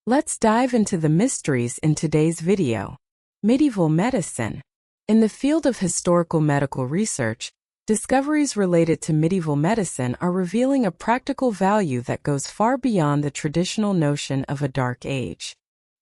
Let's dive into the mysteries in today's video. Medieval medicine. In the field of historical medical research, discoveries related to medieval medicine are revealing a practical value that goes far beyond the traditional notion of a dark age.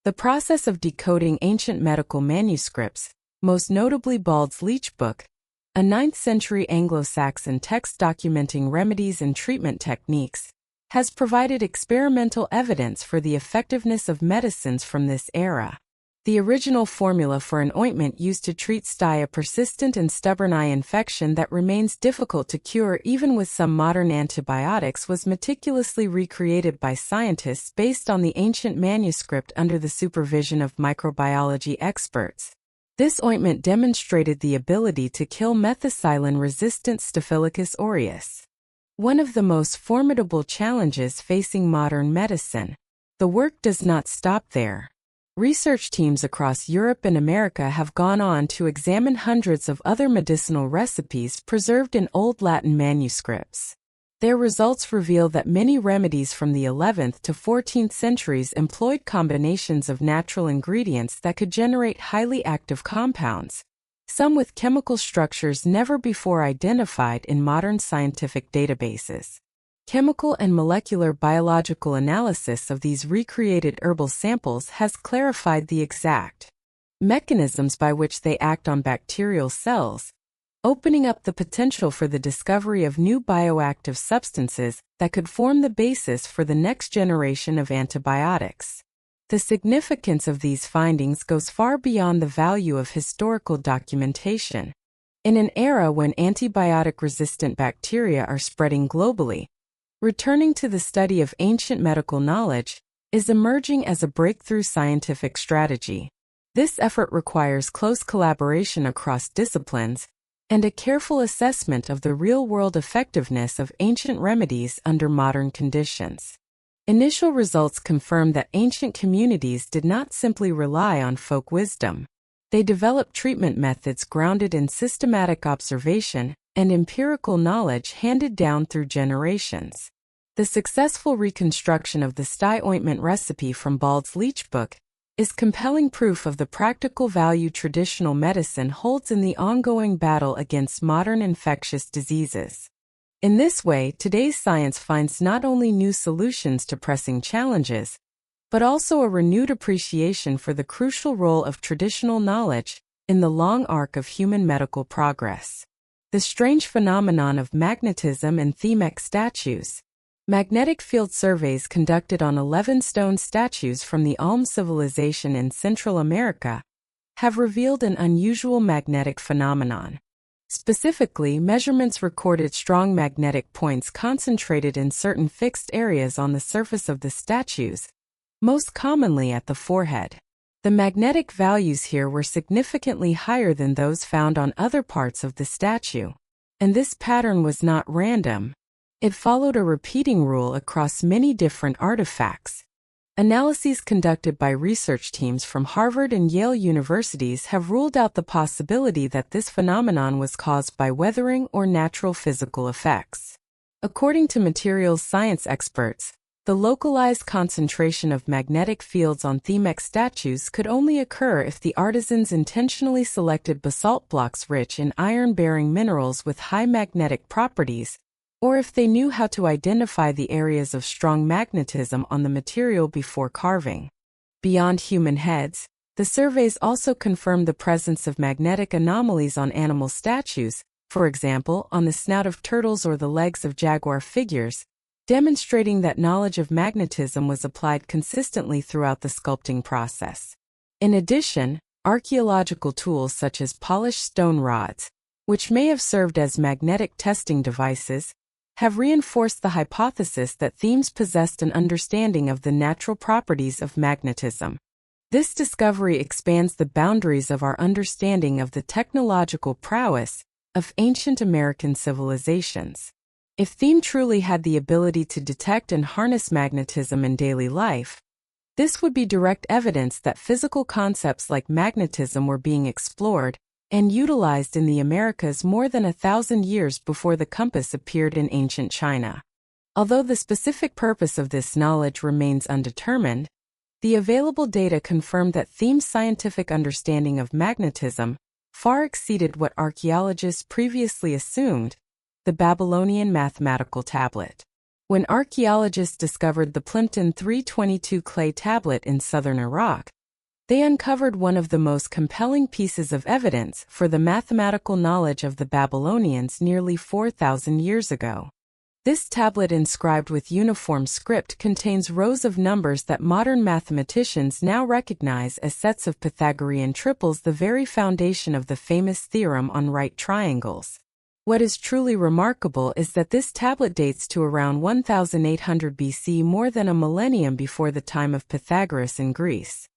The process of decoding ancient medical manuscripts, most notably Bald's Leech Book, a 9th century Anglo-Saxon text documenting remedies and treatment techniques, has provided experimental evidence for the effectiveness of medicines from this era. The original formula for an ointment used to treat a persistent and stubborn eye infection that remains difficult to cure even with some modern antibiotics was meticulously recreated by scientists based on the ancient manuscript under the supervision of microbiology experts. This ointment demonstrated the ability to kill methicillin-resistant Staphylococcus aureus, one of the most formidable challenges facing modern medicine. The work does not stop there. Research teams across Europe and America have gone on to examine hundreds of other medicinal recipes preserved in old Latin manuscripts. Their results reveal that many remedies from the 11th to 14th centuries employed combinations of natural ingredients that could generate highly active compounds, some with chemical structures never before identified in modern scientific databases. Chemical and molecular biological analysis of these recreated herbal samples has clarified the exact mechanisms by which they act on bacterial cells, opening up the potential for the discovery of new bioactive substances that could form the basis for the next generation of antibiotics. The significance of these findings goes far beyond the value of historical documentation. In an era when antibiotic-resistant bacteria are spreading globally, returning to the study of ancient medical knowledge is emerging as a breakthrough scientific strategy. This effort requires close collaboration across disciplines and a careful assessment of the real-world effectiveness of ancient remedies under modern conditions. Initial results confirm that ancient communities did not simply rely on folk wisdom. They developed treatment methods grounded in systematic observation and empirical knowledge handed down through generations. The successful reconstruction of the sty ointment recipe from Bald's Leech Book is compelling proof of the practical value traditional medicine holds in the ongoing battle against modern infectious diseases. In this way, today's science finds not only new solutions to pressing challenges, but also a renewed appreciation for the crucial role of traditional knowledge in the long arc of human medical progress. The strange phenomenon of magnetism and thematic statues. Magnetic field surveys conducted on 11 stone statues from the Alm civilization in Central America have revealed an unusual magnetic phenomenon. Specifically, measurements recorded strong magnetic points concentrated in certain fixed areas on the surface of the statues, most commonly at the forehead. The magnetic values here were significantly higher than those found on other parts of the statue. And this pattern was not random. It followed a repeating rule across many different artifacts. Analyses conducted by research teams from Harvard and Yale universities have ruled out the possibility that this phenomenon was caused by weathering or natural physical effects. According to materials science experts, the localized concentration of magnetic fields on thematic statues could only occur if the artisans intentionally selected basalt blocks rich in iron-bearing minerals with high magnetic properties, or if they knew how to identify the areas of strong magnetism on the material before carving. Beyond human heads, the surveys also confirmed the presence of magnetic anomalies on animal statues, for example, on the snout of turtles or the legs of jaguar figures, demonstrating that knowledge of magnetism was applied consistently throughout the sculpting process. In addition, archaeological tools such as polished stone rods, which may have served as magnetic testing devices, have reinforced the hypothesis that themes possessed an understanding of the natural properties of magnetism. This discovery expands the boundaries of our understanding of the technological prowess of ancient American civilizations. If theme truly had the ability to detect and harness magnetism in daily life, this would be direct evidence that physical concepts like magnetism were being explored and utilized in the Americas more than 1,000 years before the compass appeared in ancient China. Although the specific purpose of this knowledge remains undetermined, The available data confirmed that Thiem's scientific understanding of magnetism far exceeded what archaeologists previously assumed, the Babylonian mathematical tablet. When archaeologists discovered the Plimpton 322 clay tablet in southern Iraq, they uncovered one of the most compelling pieces of evidence for the mathematical knowledge of the Babylonians nearly 4,000 years ago. This tablet, inscribed with uniform script, contains rows of numbers that modern mathematicians now recognize as sets of Pythagorean triples, the very foundation of the famous theorem on right triangles. What is truly remarkable is that this tablet dates to around 1800 BC, more than a millennium before the time of Pythagoras in Greece.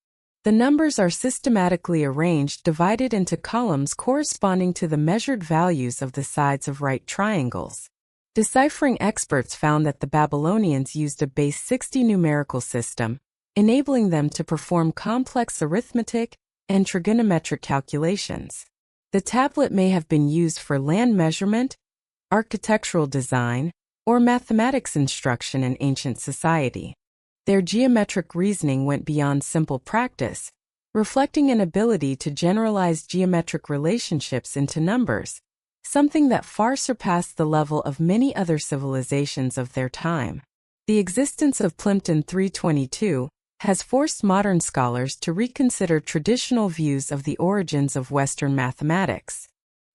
The numbers are systematically arranged, divided into columns corresponding to the measured values of the sides of right triangles. Deciphering experts found that the Babylonians used a base 60 numerical system, enabling them to perform complex arithmetic and trigonometric calculations. The tablet may have been used for land measurement, architectural design, or mathematics instruction in ancient society. Their geometric reasoning went beyond simple practice, reflecting an ability to generalize geometric relationships into numbers, something that far surpassed the level of many other civilizations of their time. The existence of Plimpton 322 has forced modern scholars to reconsider traditional views of the origins of Western mathematics.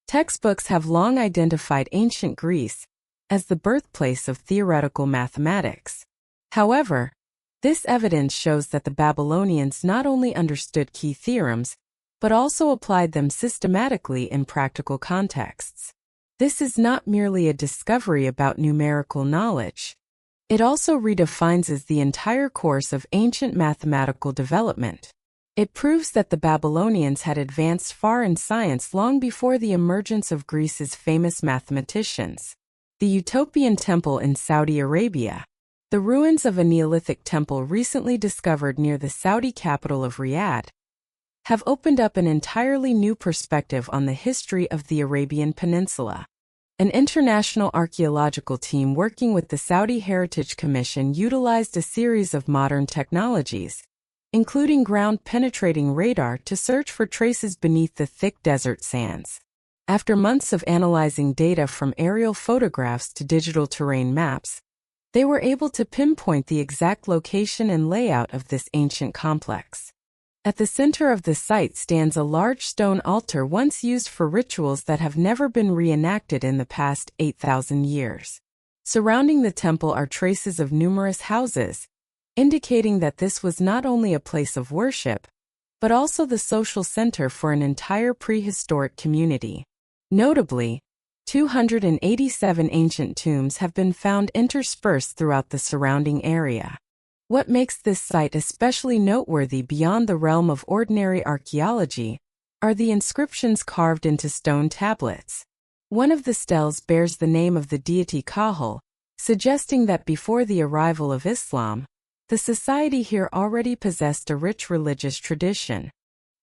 Textbooks have long identified ancient Greece as the birthplace of theoretical mathematics. However, this evidence shows that the Babylonians not only understood key theorems, but also applied them systematically in practical contexts. This is not merely a discovery about numerical knowledge. It also redefines the entire course of ancient mathematical development. It proves that the Babylonians had advanced far in science long before the emergence of Greece's famous mathematicians. The Utopian Temple in Saudi Arabia. The ruins of a Neolithic temple recently discovered near the Saudi capital of Riyadh have opened up an entirely new perspective on the history of the Arabian Peninsula. An international archaeological team working with the Saudi Heritage Commission utilized a series of modern technologies, including ground-penetrating radar, to search for traces beneath the thick desert sands. After months of analyzing data from aerial photographs to digital terrain maps, they were able to pinpoint the exact location and layout of this ancient complex. At the center of the site stands a large stone altar once used for rituals that have never been reenacted in the past 8,000 years. Surrounding the temple are traces of numerous houses, indicating that this was not only a place of worship, but also the social center for an entire prehistoric community. Notably, 287 ancient tombs have been found interspersed throughout the surrounding area. What makes this site especially noteworthy beyond the realm of ordinary archaeology are the inscriptions carved into stone tablets. One of the steles bears the name of the deity Kahal, suggesting that before the arrival of Islam, the society here already possessed a rich religious tradition.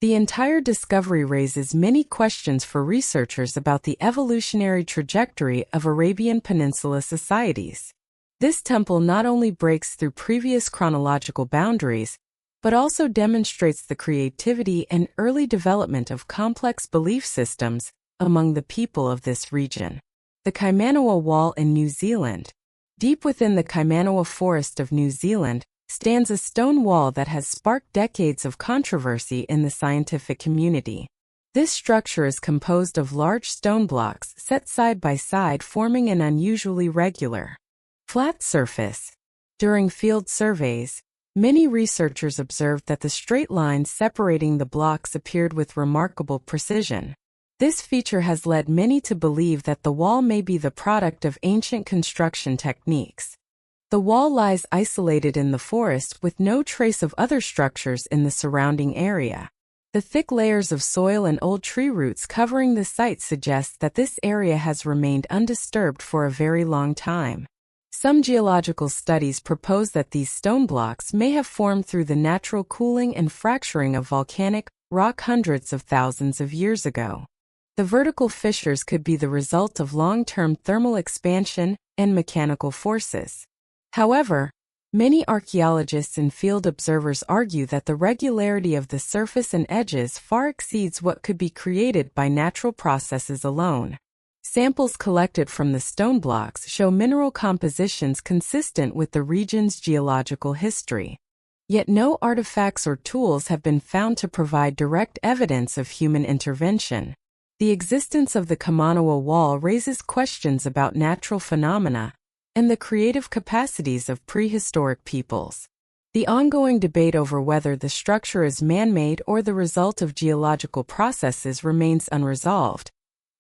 The entire discovery raises many questions for researchers about the evolutionary trajectory of Arabian Peninsula societies. This temple not only breaks through previous chronological boundaries, but also demonstrates the creativity and early development of complex belief systems among the people of this region. The Kaimanawa Wall in New Zealand. Deep within the Kaimanawa Forest of New Zealand stands a stone wall that has sparked decades of controversy in the scientific community. This structure is composed of large stone blocks set side by side, forming an unusually regular, flat surface. During field surveys, many researchers observed that the straight lines separating the blocks appeared with remarkable precision. This feature has led many to believe that the wall may be the product of ancient construction techniques. The wall lies isolated in the forest with no trace of other structures in the surrounding area. The thick layers of soil and old tree roots covering the site suggest that this area has remained undisturbed for a very long time. Some geological studies propose that these stone blocks may have formed through the natural cooling and fracturing of volcanic rock hundreds of thousands of years ago. The vertical fissures could be the result of long-term thermal expansion and mechanical forces. However, Many archaeologists and field observers argue that the regularity of the surface and edges far exceeds what could be created by natural processes alone. Samples collected from the stone blocks show mineral compositions consistent with the region's geological history. Yet no artifacts or tools have been found to provide direct evidence of human intervention. The existence of the Kamanawa Wall raises questions about natural phenomena and the creative capacities of prehistoric peoples. The ongoing debate over whether the structure is man-made or the result of geological processes remains unresolved,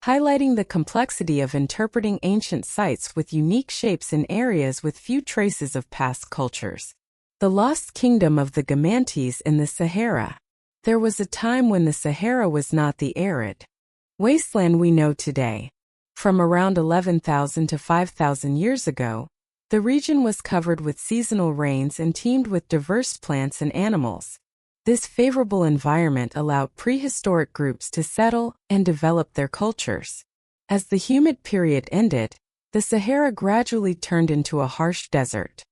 highlighting the complexity of interpreting ancient sites with unique shapes in areas with few traces of past cultures. The Lost Kingdom of the Gamantes in the Sahara. There was a time when the Sahara was not the arid wasteland we know today. From around 11,000 to 5,000 years ago, the region was covered with seasonal rains and teemed with diverse plants and animals. This favorable environment allowed prehistoric groups to settle and develop their cultures. As the humid period ended, the Sahara gradually turned into a harsh desert.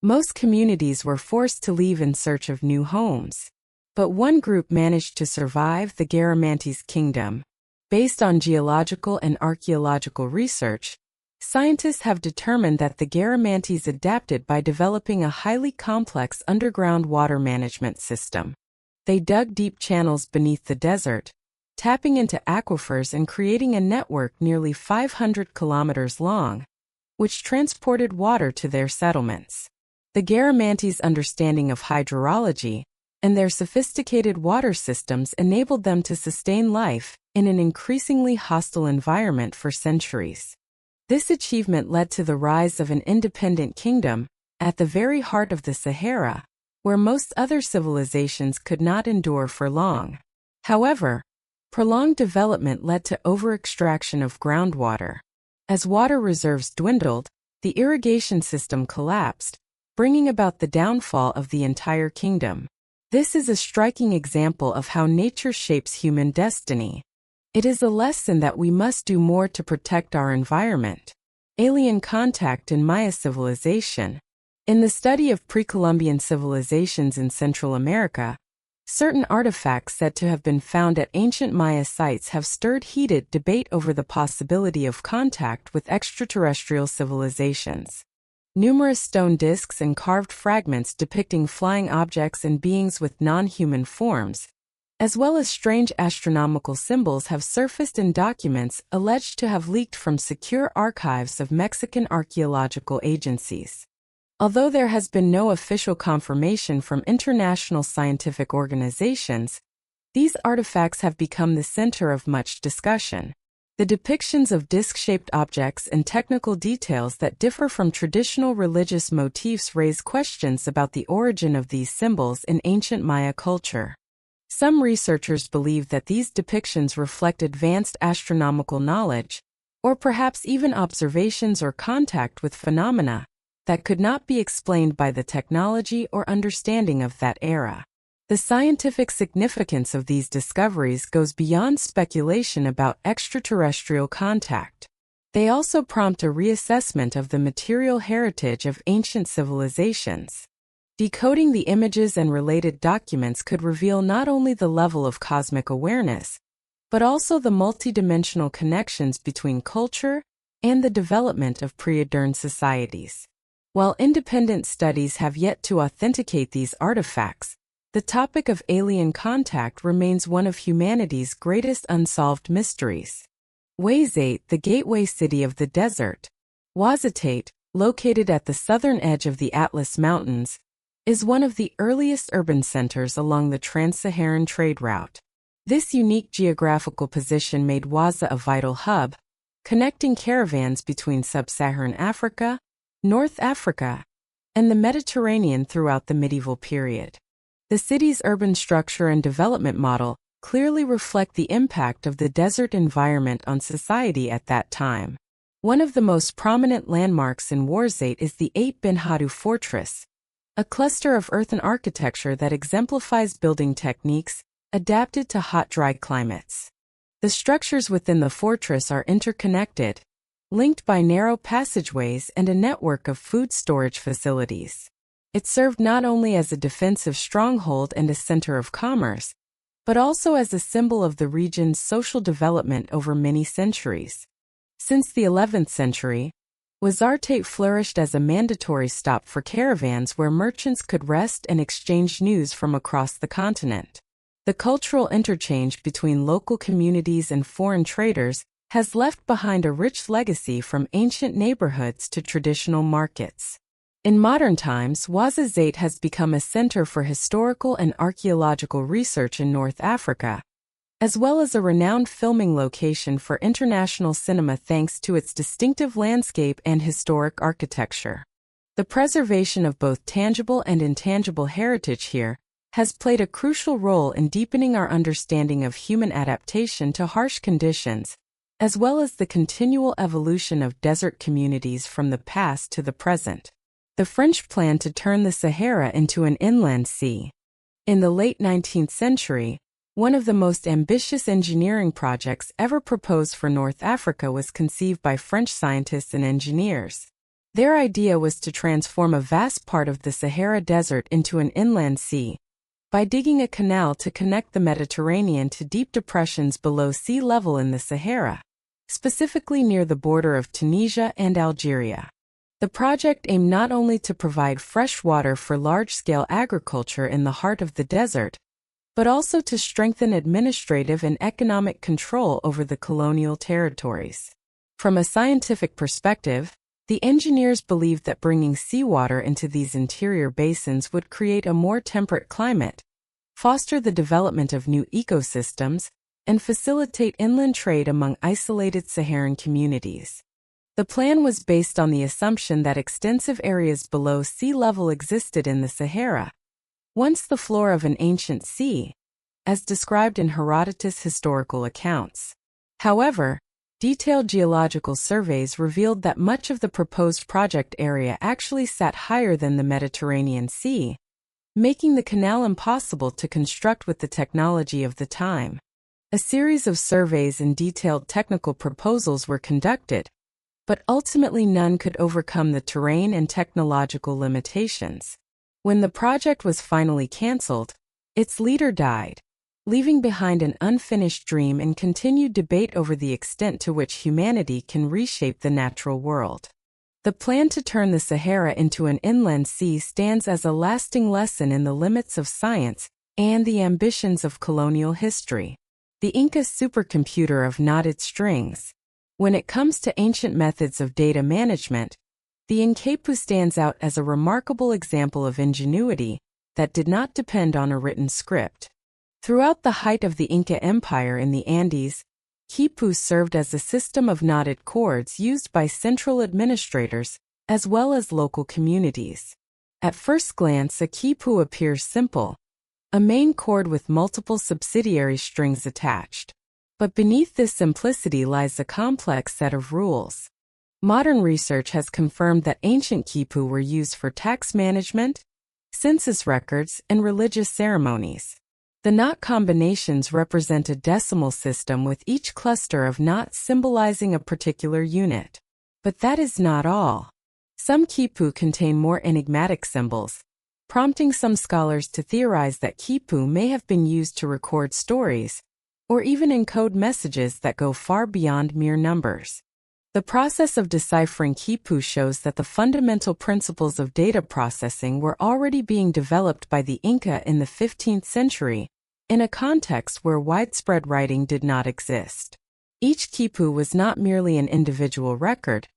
Most communities were forced to leave in search of new homes. But one group managed to survive, the Garamantes Kingdom. Based on geological and archaeological research, scientists have determined that the Garamantes adapted by developing a highly complex underground water management system. They dug deep channels beneath the desert, tapping into aquifers and creating a network nearly 500 kilometers long, which transported water to their settlements. The Garamantes' understanding of hydrology and their sophisticated water systems enabled them to sustain life in an increasingly hostile environment for centuries. This achievement led to the rise of an independent kingdom at the very heart of the Sahara, where most other civilizations could not endure for long. However, prolonged development led to over-extraction of groundwater. As water reserves dwindled, the irrigation system collapsed, bringing about the downfall of the entire kingdom. This is a striking example of how nature shapes human destiny. It is a lesson that we must do more to protect our environment. Alien contact in Maya civilization. In the study of pre-Columbian civilizations in Central America, certain artifacts said to have been found at ancient Maya sites have stirred heated debate over the possibility of contact with extraterrestrial civilizations. Numerous stone discs and carved fragments depicting flying objects and beings with non-human forms, as well as strange astronomical symbols, have surfaced in documents alleged to have leaked from secure archives of Mexican archaeological agencies. Although there has been no official confirmation from international scientific organizations, these artifacts have become the center of much discussion. The depictions of disc-shaped objects and technical details that differ from traditional religious motifs raise questions about the origin of these symbols in ancient Maya culture. Some researchers believe that these depictions reflect advanced astronomical knowledge, or perhaps even observations or contact with phenomena that could not be explained by the technology or understanding of that era. The scientific significance of these discoveries goes beyond speculation about extraterrestrial contact. They also prompt a reassessment of the material heritage of ancient civilizations. Decoding the images and related documents could reveal not only the level of cosmic awareness, but also the multidimensional connections between culture and the development of pre-modern societies. While independent studies have yet to authenticate these artifacts, the topic of alien contact remains one of humanity's greatest unsolved mysteries. Wazate, the gateway city of the desert. Wazatate, located at the southern edge of the Atlas Mountains, is one of the earliest urban centers along the trans-Saharan trade route. This unique geographical position made Waza a vital hub, connecting caravans between sub-Saharan Africa, North Africa, and the Mediterranean throughout the medieval period. The city's urban structure and development model clearly reflect the impact of the desert environment on society at that time. One of the most prominent landmarks in Warzate is the 8 Bin Hadu Fortress, a cluster of earthen architecture that exemplifies building techniques adapted to hot, dry climates. The structures within the fortress are interconnected, linked by narrow passageways and a network of food storage facilities. It served not only as a defensive stronghold and a center of commerce, but also as a symbol of the region's social development over many centuries. Since the 11th century, Wazarte flourished as a mandatory stop for caravans where merchants could rest and exchange news from across the continent. The cultural interchange between local communities and foreign traders has left behind a rich legacy from ancient neighborhoods to traditional markets. In modern times, Ouarzazate has become a center for historical and archaeological research in North Africa, as well as a renowned filming location for international cinema thanks to its distinctive landscape and historic architecture. The preservation of both tangible and intangible heritage here has played a crucial role in deepening our understanding of human adaptation to harsh conditions, as well as the continual evolution of desert communities from the past to the present. The French planned to turn the Sahara into an inland sea. In the late 19th century, one of the most ambitious engineering projects ever proposed for North Africa was conceived by French scientists and engineers. Their idea was to transform a vast part of the Sahara Desert into an inland sea by digging a canal to connect the Mediterranean to deep depressions below sea level in the Sahara, specifically near the border of Tunisia and Algeria. The project aimed not only to provide fresh water for large-scale agriculture in the heart of the desert, but also to strengthen administrative and economic control over the colonial territories. From a scientific perspective, the engineers believed that bringing seawater into these interior basins would create a more temperate climate, foster the development of new ecosystems, and facilitate inland trade among isolated Saharan communities. The plan was based on the assumption that extensive areas below sea level existed in the Sahara, once the floor of an ancient sea, as described in Herodotus' historical accounts. However, detailed geological surveys revealed that much of the proposed project area actually sat higher than the Mediterranean Sea, making the canal impossible to construct with the technology of the time. A series of surveys and detailed technical proposals were conducted, but ultimately none could overcome the terrain and technological limitations. When the project was finally cancelled, its leader died, leaving behind an unfinished dream and continued debate over the extent to which humanity can reshape the natural world. The plan to turn the Sahara into an inland sea stands as a lasting lesson in the limits of science and the ambitions of colonial history. The Inca supercomputer of knotted strings. When it comes to ancient methods of data management, the Incapu stands out as a remarkable example of ingenuity that did not depend on a written script. Throughout the height of the Inca Empire in the Andes, quipu served as a system of knotted cords used by central administrators as well as local communities. At first glance, a quipu appears simple, a main cord with multiple subsidiary strings attached. But beneath this simplicity lies a complex set of rules. Modern research has confirmed that ancient quipu were used for tax management, census records, and religious ceremonies. The knot combinations represent a decimal system with each cluster of knots symbolizing a particular unit. But that is not all. Some quipu contain more enigmatic symbols, prompting some scholars to theorize that quipu may have been used to record stories, or even encode messages that go far beyond mere numbers. The process of deciphering quipu shows that the fundamental principles of data processing were already being developed by the Inca in the 15th century, in a context where widespread writing did not exist. Each quipu was not merely an individual record,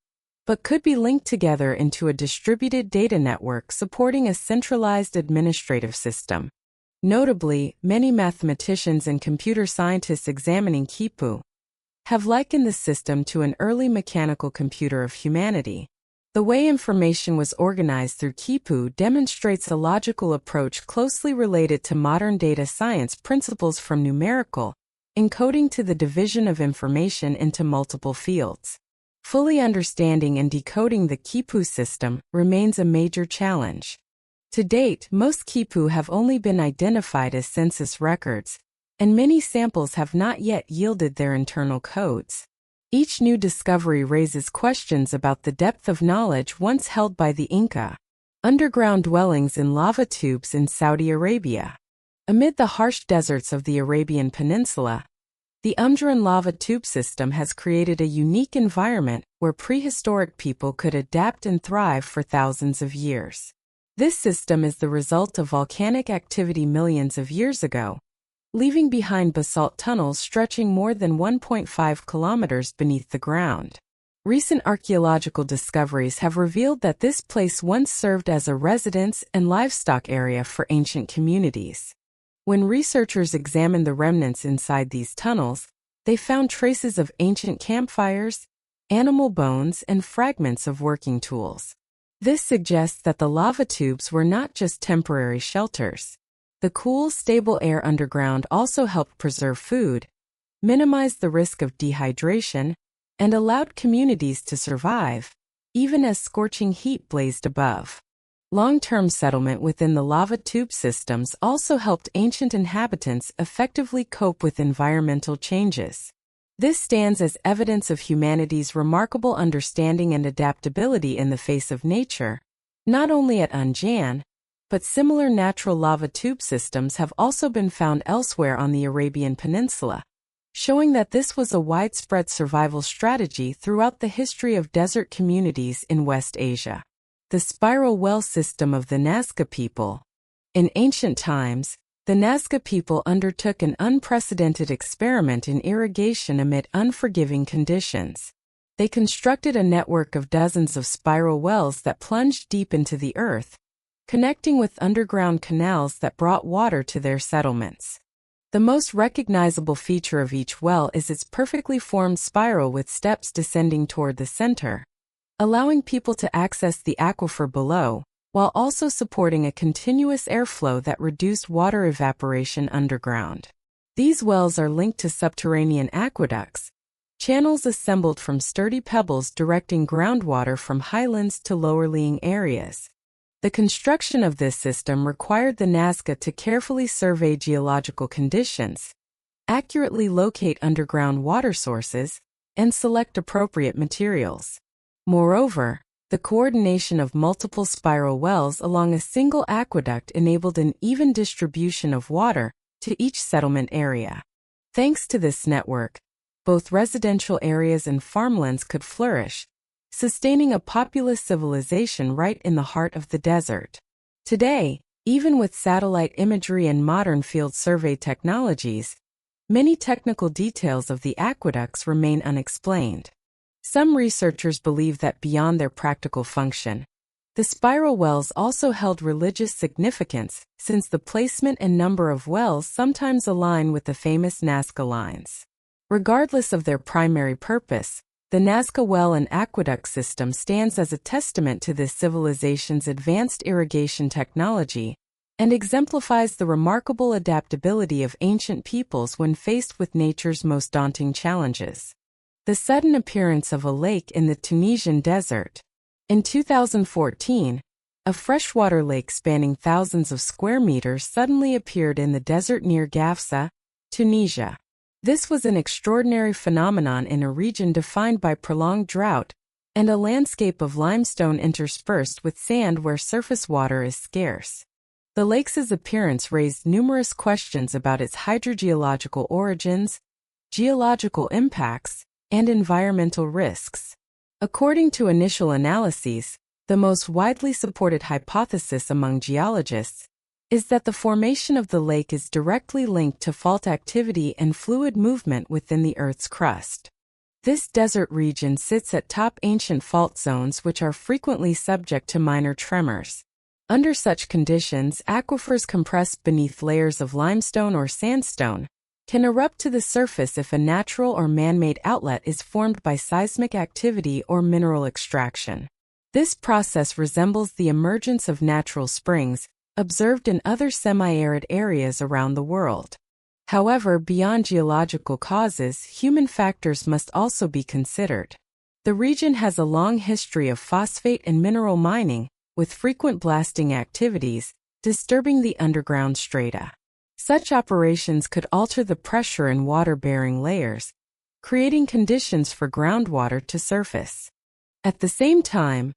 but could be linked together into a distributed data network supporting a centralized administrative system. Notably, many mathematicians and computer scientists examining quipu have likened the system to an early mechanical computer of humanity. The way information was organized through quipu demonstrates a logical approach closely related to modern data science principles, from numerical encoding to the division of information into multiple fields. Fully understanding and decoding the quipu system remains a major challenge. To date, most quipu have only been identified as census records, and many samples have not yet yielded their internal codes. Each new discovery raises questions about the depth of knowledge once held by the Inca. Underground dwellings in lava tubes in Saudi Arabia. Amid the harsh deserts of the Arabian Peninsula, the Umdran lava tube system has created a unique environment where prehistoric people could adapt and thrive for thousands of years. This system is the result of volcanic activity millions of years ago, leaving behind basalt tunnels stretching more than 1.5 kilometers beneath the ground. Recent archaeological discoveries have revealed that this place once served as a residence and livestock area for ancient communities. When researchers examined the remnants inside these tunnels, they found traces of ancient campfires, animal bones, and fragments of working tools. This suggests that the lava tubes were not just temporary shelters. The cool, stable air underground also helped preserve food, minimize the risk of dehydration, and allowed communities to survive, even as scorching heat blazed above. Long-term settlement within the lava tube systems also helped ancient inhabitants effectively cope with environmental changes. This stands as evidence of humanity's remarkable understanding and adaptability in the face of nature. Not only at Unjan, but similar natural lava tube systems have also been found elsewhere on the Arabian Peninsula, showing that this was a widespread survival strategy throughout the history of desert communities in West Asia. The spiral well system of the Nazca people. In ancient times, the Nazca people undertook an unprecedented experiment in irrigation amid unforgiving conditions. They constructed a network of dozens of spiral wells that plunged deep into the earth, connecting with underground canals that brought water to their settlements. The most recognizable feature of each well is its perfectly formed spiral with steps descending toward the center, allowing people to access the aquifer below, while also supporting a continuous airflow that reduced water evaporation underground. These wells are linked to subterranean aqueducts, channels assembled from sturdy pebbles directing groundwater from highlands to lower-lying areas. The construction of this system required the Nazca to carefully survey geological conditions, accurately locate underground water sources, and select appropriate materials. Moreover, the coordination of multiple spiral wells along a single aqueduct enabled an even distribution of water to each settlement area. Thanks to this network, both residential areas and farmlands could flourish, sustaining a populous civilization right in the heart of the desert. Today, even with satellite imagery and modern field survey technologies, many technical details of the aqueducts remain unexplained. Some researchers believe that beyond their practical function, the spiral wells also held religious significance, since the placement and number of wells sometimes align with the famous Nazca lines. Regardless of their primary purpose, the Nazca well and aqueduct system stands as a testament to this civilization's advanced irrigation technology and exemplifies the remarkable adaptability of ancient peoples when faced with nature's most daunting challenges. The sudden appearance of a lake in the Tunisian desert. In 2014, a freshwater lake spanning thousands of square meters suddenly appeared in the desert near Gafsa, Tunisia. This was an extraordinary phenomenon in a region defined by prolonged drought and a landscape of limestone interspersed with sand where surface water is scarce. The lake's appearance raised numerous questions about its hydrogeological origins, geological impacts, and environmental risks. According to initial analyses, the most widely supported hypothesis among geologists is that the formation of the lake is directly linked to fault activity and fluid movement within the Earth's crust. This desert region sits at top ancient fault zones which are frequently subject to minor tremors. Under such conditions, aquifers compressed beneath layers of limestone or sandstone can erupt to the surface if a natural or man-made outlet is formed by seismic activity or mineral extraction. This process resembles the emergence of natural springs observed in other semi-arid areas around the world. However, beyond geological causes, human factors must also be considered. The region has a long history of phosphate and mineral mining, with frequent blasting activities disturbing the underground strata. Such operations could alter the pressure in water-bearing layers, creating conditions for groundwater to surface. At the same time,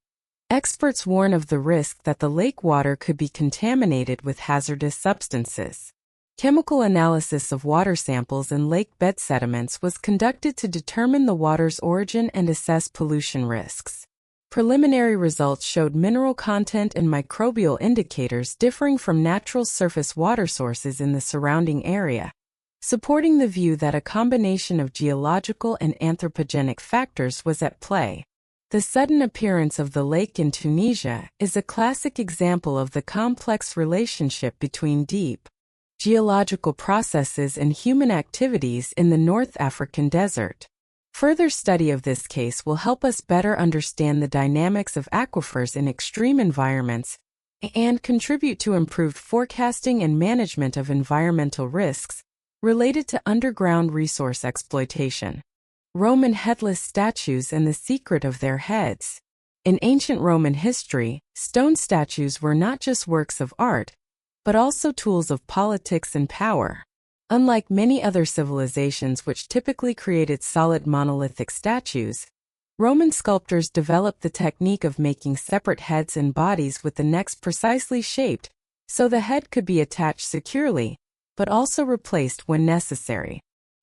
Experts warn of the risk that the lake water could be contaminated with hazardous substances. Chemical analysis of water samples in lake bed sediments was conducted to determine the water's origin and assess pollution risks. Preliminary results showed mineral content and microbial indicators differing from natural surface water sources in the surrounding area, supporting the view that a combination of geological and anthropogenic factors was at play. The sudden appearance of the lake in Tunisia is a classic example of the complex relationship between deep geological processes and human activities in the North African desert. Further study of this case will help us better understand the dynamics of aquifers in extreme environments and contribute to improved forecasting and management of environmental risks related to underground resource exploitation. Roman headless statues and the secret of their heads. In ancient Roman history, stone statues were not just works of art, but also tools of politics and power. Unlike many other civilizations which typically created solid monolithic statues, Roman sculptors developed the technique of making separate heads and bodies with the necks precisely shaped, so the head could be attached securely, but also replaced when necessary.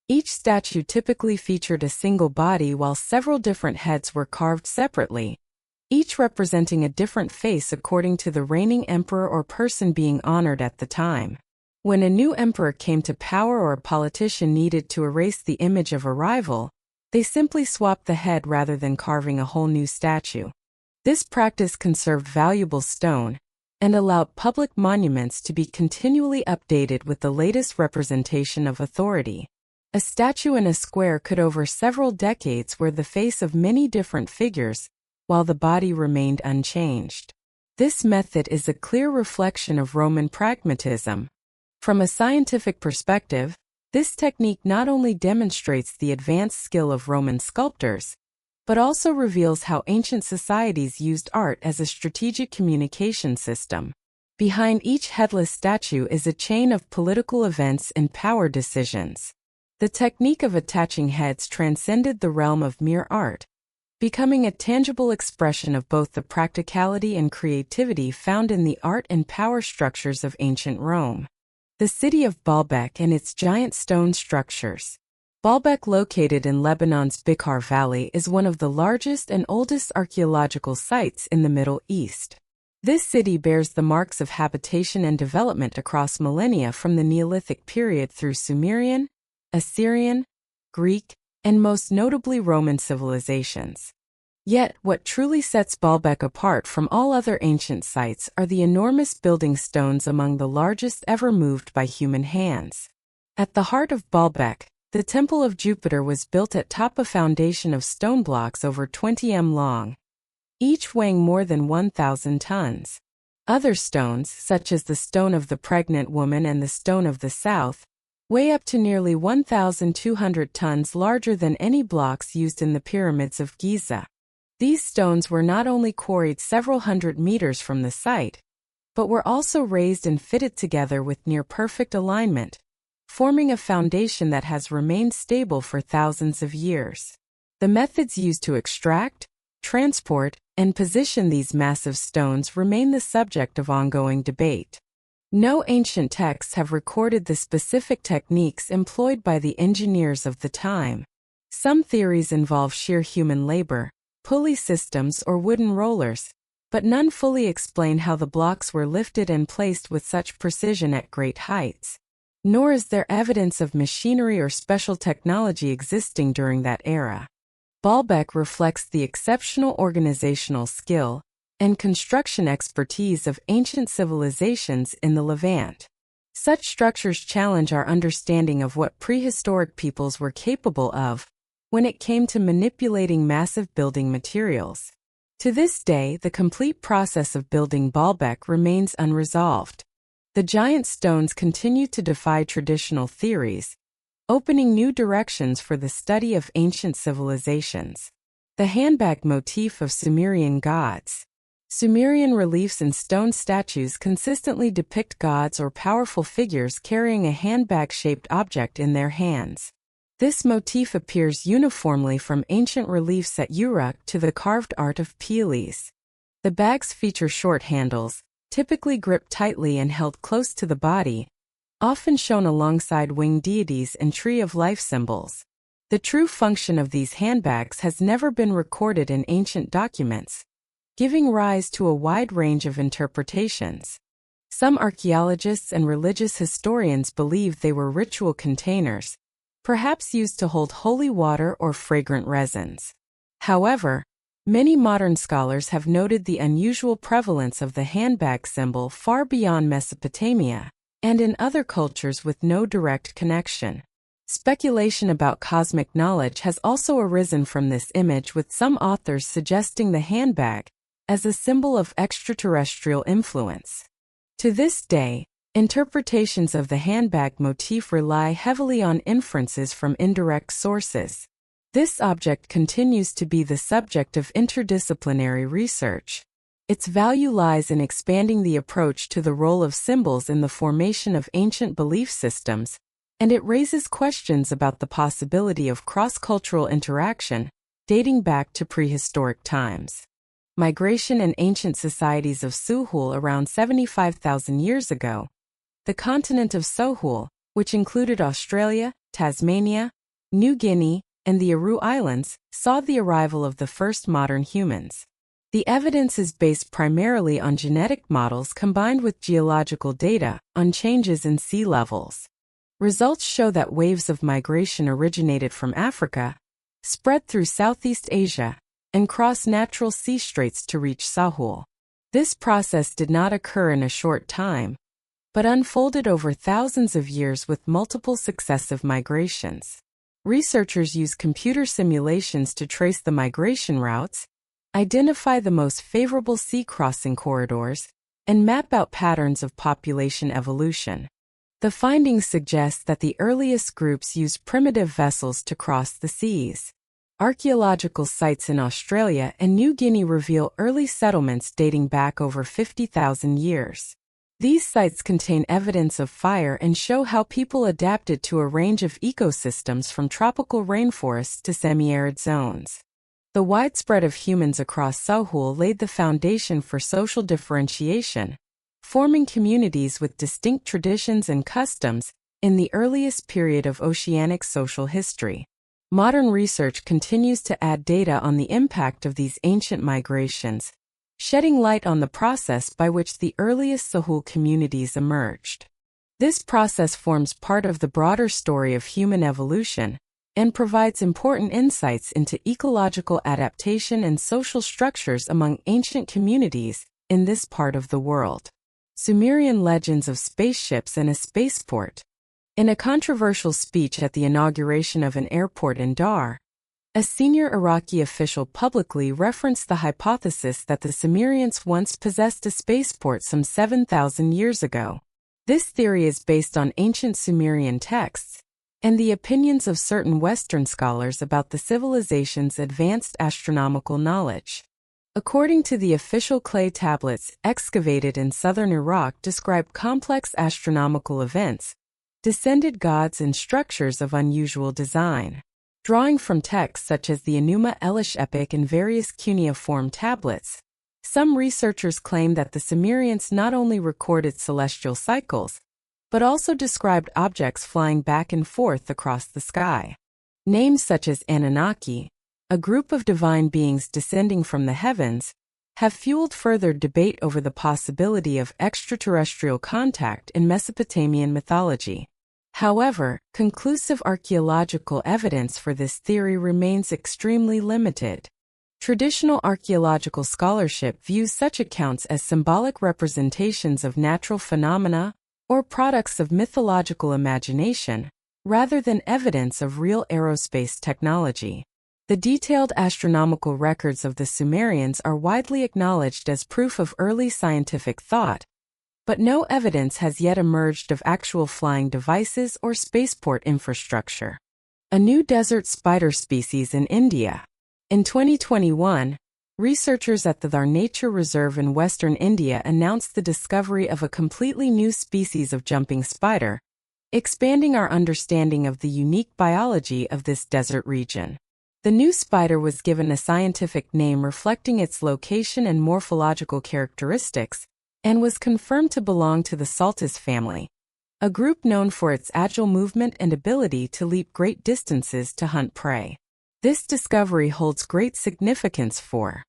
Each statue typically featured a single body while several different heads were carved separately, each representing a different face according to the reigning emperor or person being honored at the time. When a new emperor came to power or a politician needed to erase the image of a rival, they simply swapped the head rather than carving a whole new statue. This practice conserved valuable stone and allowed public monuments to be continually updated with the latest representation of authority. A statue in a square could over several decades wear the face of many different figures, while the body remained unchanged. This method is a clear reflection of Roman pragmatism. From a scientific perspective, this technique not only demonstrates the advanced skill of Roman sculptors, but also reveals how ancient societies used art as a strategic communication system. Behind each headless statue is a chain of political events and power decisions. The technique of attaching heads transcended the realm of mere art, becoming a tangible expression of both the practicality and creativity found in the art and power structures of ancient Rome. The city of Baalbek and its giant stone structures. Baalbek, located in Lebanon's Bekaa Valley, is one of the largest and oldest archaeological sites in the Middle East. This city bears the marks of habitation and development across millennia from the Neolithic period through Sumerian, Assyrian, Greek, and most notably Roman civilizations. Yet, what truly sets Baalbek apart from all other ancient sites are the enormous building stones, among the largest ever moved by human hands. At the heart of Baalbek, the Temple of Jupiter was built atop a foundation of stone blocks over 20 m long, each weighing more than 1,000 tons. Other stones, such as the Stone of the Pregnant Woman and the Stone of the South, weigh up to nearly 1,200 tons, larger than any blocks used in the pyramids of Giza. These stones were not only quarried several hundred meters from the site, but were also raised and fitted together with near-perfect alignment, forming a foundation that has remained stable for thousands of years. The methods used to extract, transport, and position these massive stones remain the subject of ongoing debate. No ancient texts have recorded the specific techniques employed by the engineers of the time. Some theories involve sheer human labor, pulley systems, or wooden rollers, but none fully explain how the blocks were lifted and placed with such precision at great heights. Nor is there evidence of machinery or special technology existing during that era. Baalbek reflects the exceptional organizational skill and construction expertise of ancient civilizations in the Levant. Such structures challenge our understanding of what prehistoric peoples were capable of when it came to manipulating massive building materials. To this day, the complete process of building Baalbek remains unresolved. The giant stones continue to defy traditional theories, opening new directions for the study of ancient civilizations. The handbag motif of Sumerian gods. Sumerian reliefs and stone statues consistently depict gods or powerful figures carrying a handbag-shaped object in their hands. This motif appears uniformly from ancient reliefs at Uruk to the carved art of Peles. The bags feature short handles, typically gripped tightly and held close to the body, often shown alongside winged deities and tree of life symbols. The true function of these handbags has never been recorded in ancient documents, giving rise to a wide range of interpretations. Some archaeologists and religious historians believe they were ritual containers, perhaps used to hold holy water or fragrant resins. However, many modern scholars have noted the unusual prevalence of the handbag symbol far beyond Mesopotamia and in other cultures with no direct connection. Speculation about cosmic knowledge has also arisen from this image, with some authors suggesting the handbag as a symbol of extraterrestrial influence. To this day, interpretations of the handbag motif rely heavily on inferences from indirect sources. This object continues to be the subject of interdisciplinary research. Its value lies in expanding the approach to the role of symbols in the formation of ancient belief systems, and it raises questions about the possibility of cross-cultural interaction dating back to prehistoric times. Migration in ancient societies of Suhul around 75,000 years ago. The continent of Suhul, which included Australia, Tasmania, New Guinea, and the Aru Islands, saw the arrival of the first modern humans. The evidence is based primarily on genetic models combined with geological data on changes in sea levels. Results show that waves of migration originated from Africa, spread through Southeast Asia, and crossed natural sea straits to reach Sahul. This process did not occur in a short time, but unfolded over thousands of years with multiple successive migrations. Researchers use computer simulations to trace the migration routes, identify the most favorable sea crossing corridors, and map out patterns of population evolution. The findings suggest that the earliest groups used primitive vessels to cross the seas. Archaeological sites in Australia and New Guinea reveal early settlements dating back over 50,000 years. These sites contain evidence of fire and show how people adapted to a range of ecosystems from tropical rainforests to semi-arid zones. The widespread of humans across Sahul laid the foundation for social differentiation, forming communities with distinct traditions and customs in the earliest period of oceanic social history. Modern research continues to add data on the impact of these ancient migrations, shedding light on the process by which the earliest Sahul communities emerged. This process forms part of the broader story of human evolution and provides important insights into ecological adaptation and social structures among ancient communities in this part of the world. Sumerian legends of spaceships and a spaceport. In a controversial speech at the inauguration of an airport in Dar, a senior Iraqi official publicly referenced the hypothesis that the Sumerians once possessed a spaceport some 7,000 years ago. This theory is based on ancient Sumerian texts and the opinions of certain Western scholars about the civilization's advanced astronomical knowledge. According to the official clay tablets excavated in southern Iraq describe complex astronomical events, descended gods and structures of unusual design. Drawing from texts such as the Enuma Elish epic and various cuneiform tablets, some researchers claim that the Sumerians not only recorded celestial cycles, but also described objects flying back and forth across the sky. Names such as Anunnaki, a group of divine beings descending from the heavens, have fueled further debate over the possibility of extraterrestrial contact in Mesopotamian mythology. However, conclusive archaeological evidence for this theory remains extremely limited. Traditional archaeological scholarship views such accounts as symbolic representations of natural phenomena or products of mythological imagination, rather than evidence of real aerospace technology. The detailed astronomical records of the Sumerians are widely acknowledged as proof of early scientific thought, but no evidence has yet emerged of actual flying devices or spaceport infrastructure. A new desert spider species in India. In 2021, researchers at the Thar Nature Reserve in western India announced the discovery of a completely new species of jumping spider, expanding our understanding of the unique biology of this desert region. The new spider was given a scientific name reflecting its location and morphological characteristics, and was confirmed to belong to the Saltus family, a group known for its agile movement and ability to leap great distances to hunt prey. This discovery holds great significance for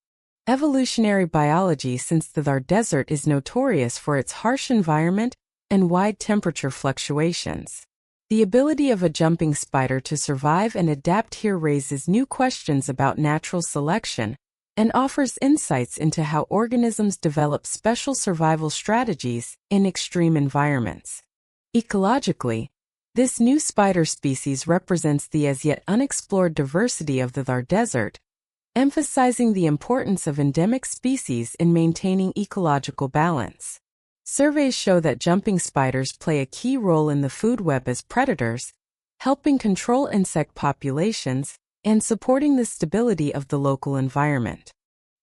evolutionary biology, since the Thar Desert is notorious for its harsh environment and wide temperature fluctuations. The ability of a jumping spider to survive and adapt here raises new questions about natural selection and offers insights into how organisms develop special survival strategies in extreme environments. Ecologically, this new spider species represents the as yet unexplored diversity of the Thar Desert, emphasizing the importance of endemic species in maintaining ecological balance. Surveys show that jumping spiders play a key role in the food web as predators, helping control insect populations and supporting the stability of the local environment.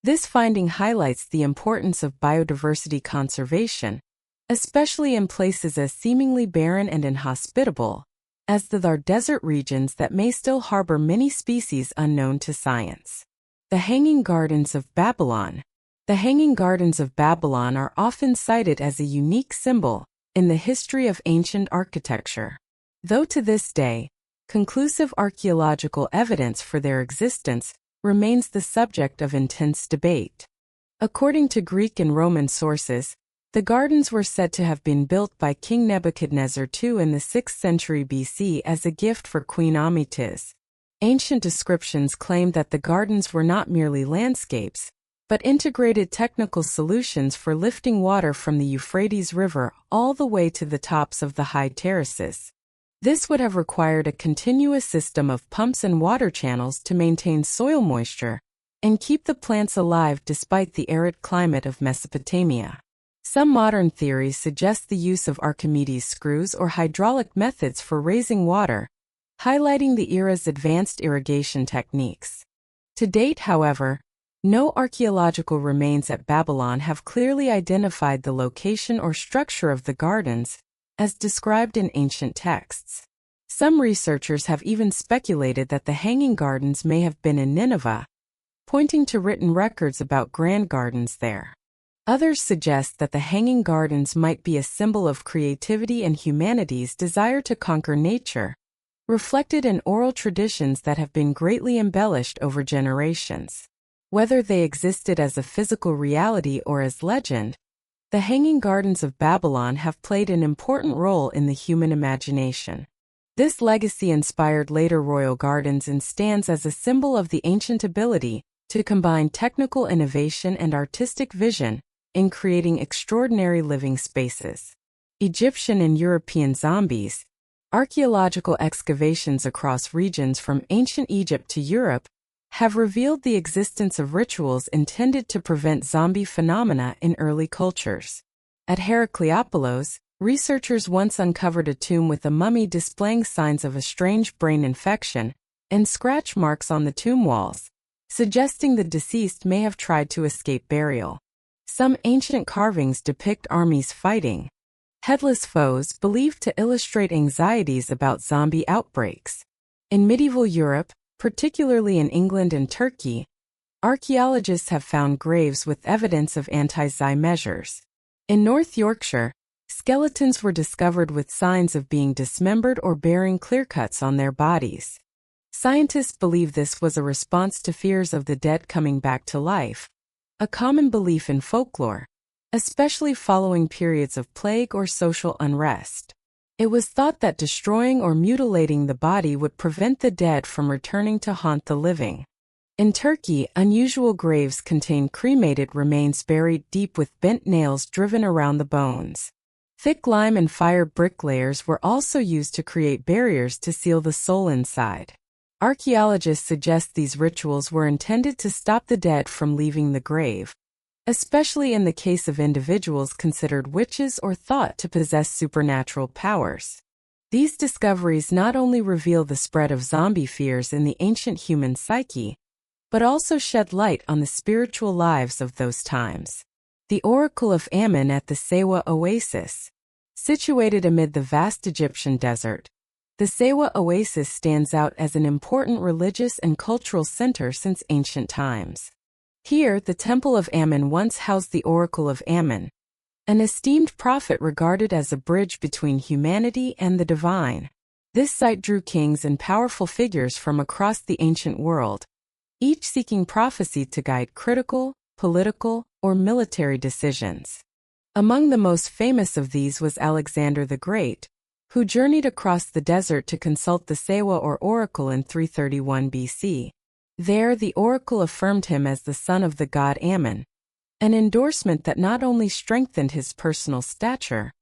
This finding highlights the importance of biodiversity conservation, especially in places as seemingly barren and inhospitable as the Thar Desert regions that may still harbor many species unknown to science. The Hanging Gardens of Babylon. The Hanging Gardens of Babylon are often cited as a unique symbol in the history of ancient architecture. Though to this day, conclusive archaeological evidence for their existence remains the subject of intense debate. According to Greek and Roman sources, the gardens were said to have been built by King Nebuchadnezzar II in the 6th century BC as a gift for Queen Amytis. Ancient descriptions claim that the gardens were not merely landscapes, but integrated technical solutions for lifting water from the Euphrates River all the way to the tops of the high terraces. This would have required a continuous system of pumps and water channels to maintain soil moisture and keep the plants alive despite the arid climate of Mesopotamia. Some modern theories suggest the use of Archimedes screws or hydraulic methods for raising water, highlighting the era's advanced irrigation techniques. To date, however, no archaeological remains at Babylon have clearly identified the location or structure of the gardens, as described in ancient texts. Some researchers have even speculated that the Hanging Gardens may have been in Nineveh, pointing to written records about grand gardens there. Others suggest that the Hanging Gardens might be a symbol of creativity and humanity's desire to conquer nature, reflected in oral traditions that have been greatly embellished over generations. Whether they existed as a physical reality or as legend, the Hanging Gardens of Babylon have played an important role in the human imagination. This legacy inspired later royal gardens and stands as a symbol of the ancient ability to combine technical innovation and artistic vision in creating extraordinary living spaces. Egyptian and European zombies. Archaeological excavations across regions from ancient Egypt to Europe have revealed the existence of rituals intended to prevent zombie phenomena in early cultures. At Herakleopolis, researchers once uncovered a tomb with a mummy displaying signs of a strange brain infection and scratch marks on the tomb walls, suggesting the deceased may have tried to escape burial. Some ancient carvings depict armies fighting headless foes, believed to illustrate anxieties about zombie outbreaks. In medieval Europe, particularly in England and Turkey, archaeologists have found graves with evidence of anti-Zi measures. In North Yorkshire, skeletons were discovered with signs of being dismembered or bearing clear-cuts on their bodies. Scientists believe this was a response to fears of the dead coming back to life, a common belief in folklore, especially following periods of plague or social unrest. It was thought that destroying or mutilating the body would prevent the dead from returning to haunt the living. In Turkey, unusual graves contain cremated remains buried deep with bent nails driven around the bones. Thick lime and fire brick layers were also used to create barriers to seal the soul inside. Archaeologists suggest these rituals were intended to stop the dead from leaving the grave, especially in the case of individuals considered witches or thought to possess supernatural powers. These discoveries not only reveal the spread of zombie fears in the ancient human psyche, but also shed light on the spiritual lives of those times. The Oracle of Ammon at the Sewa Oasis. Situated amid the vast Egyptian desert, The Sewa Oasis stands out as an important religious and cultural center since ancient times. Here, the Temple of Ammon once housed the Oracle of Ammon, an esteemed prophet regarded as a bridge between humanity and the divine. This site drew kings and powerful figures from across the ancient world, each seeking prophecy to guide critical, political, or military decisions. Among the most famous of these was Alexander the Great, who journeyed across the desert to consult the Sewa or Oracle in 331 BC. There, the Oracle affirmed him as the son of the god Ammon, an endorsement that not only strengthened his personal stature,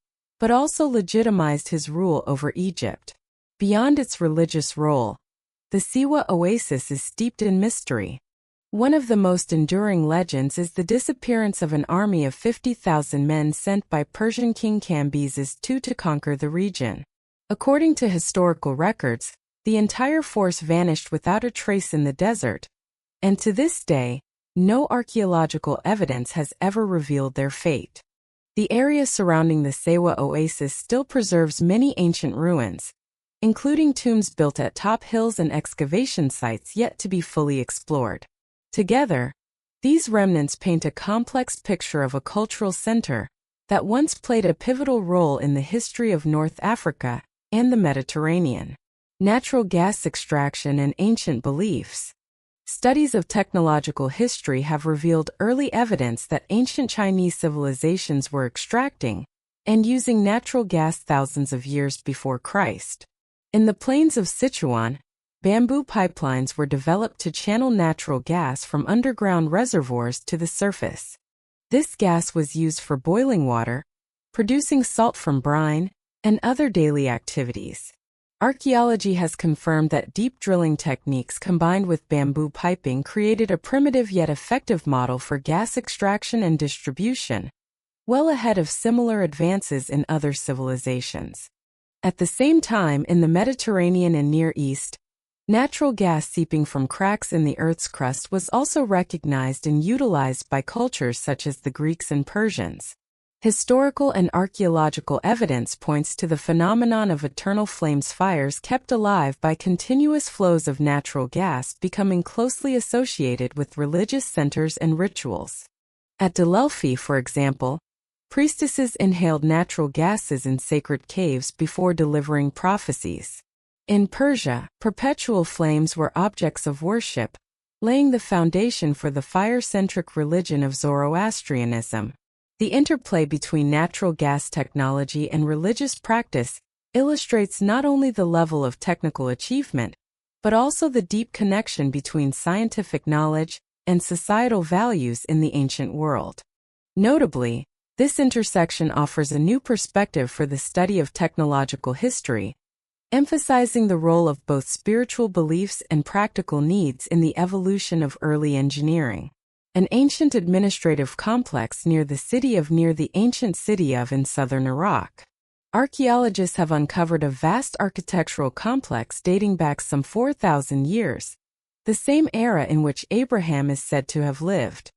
but also legitimized his rule over Egypt. Beyond its religious role, the Sewa Oasis is steeped in mystery. One of the most enduring legends is the disappearance of an army of 50,000 men sent by Persian king Cambyses II to conquer the region. According to historical records, the entire force vanished without a trace in the desert, and to this day, no archaeological evidence has ever revealed their fate. The area surrounding the Sewa Oasis still preserves many ancient ruins, including tombs built at top hills and excavation sites yet to be fully explored. Together, these remnants paint a complex picture of a cultural center that once played a pivotal role in the history of North Africa and the Mediterranean. Natural gas extraction and ancient beliefs. Studies of technological history have revealed early evidence that ancient Chinese civilizations were extracting and using natural gas thousands of years before Christ. In the plains of Sichuan, bamboo pipelines were developed to channel natural gas from underground reservoirs to the surface. This gas was used for boiling water, producing salt from brine, and other daily activities. Archaeology has confirmed that deep drilling techniques combined with bamboo piping created a primitive yet effective model for gas extraction and distribution, well ahead of similar advances in other civilizations. At the same time, in the Mediterranean and Near East, natural gas seeping from cracks in the Earth's crust was also recognized and utilized by cultures such as the Greeks and Persians. Historical and archaeological evidence points to the phenomenon of eternal flames, fires kept alive by continuous flows of natural gas, becoming closely associated with religious centers and rituals. At Delphi, for example, priestesses inhaled natural gases in sacred caves before delivering prophecies. In Persia, perpetual flames were objects of worship, laying the foundation for the fire-centric religion of Zoroastrianism. The interplay between natural gas technology and religious practice illustrates not only the level of technical achievement, but also the deep connection between scientific knowledge and societal values in the ancient world. Notably, this intersection offers a new perspective for the study of technological history, emphasizing the role of both spiritual beliefs and practical needs in the evolution of early engineering. An ancient administrative complex near the ancient city of in southern Iraq. Archaeologists have uncovered a vast architectural complex dating back some 4,000 years, the same era in which Abraham is said to have lived.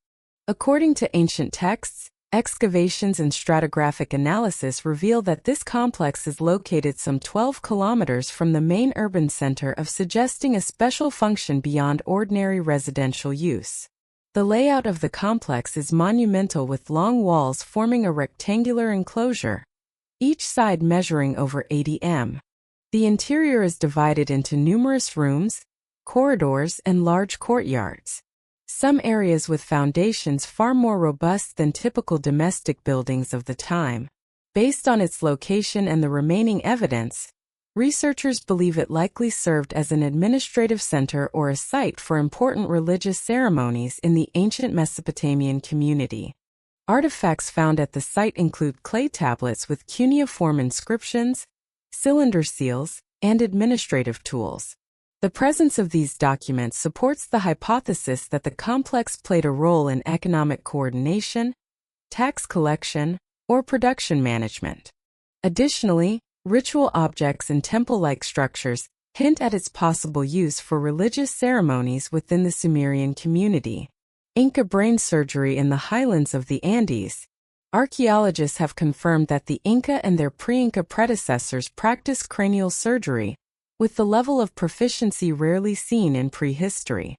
According to ancient texts, excavations and stratigraphic analysis reveal that this complex is located some 12 kilometers from the main urban center, suggesting a special function beyond ordinary residential use. The layout of the complex is monumental, with long walls forming a rectangular enclosure, each side measuring over 80 m. The interior is divided into numerous rooms, corridors, and large courtyards, some areas with foundations far more robust than typical domestic buildings of the time. Based on its location and the remaining evidence, researchers believe it likely served as an administrative center or a site for important religious ceremonies in the ancient Mesopotamian community. Artifacts found at the site include clay tablets with cuneiform inscriptions, cylinder seals, and administrative tools. The presence of these documents supports the hypothesis that the complex played a role in economic coordination, tax collection, or production management. Additionally, ritual objects and temple-like structures hint at its possible use for religious ceremonies within the Sumerian community. Inca brain surgery in the highlands of the Andes. Archaeologists have confirmed that the Inca and their pre-Inca predecessors practiced cranial surgery, with the level of proficiency rarely seen in prehistory.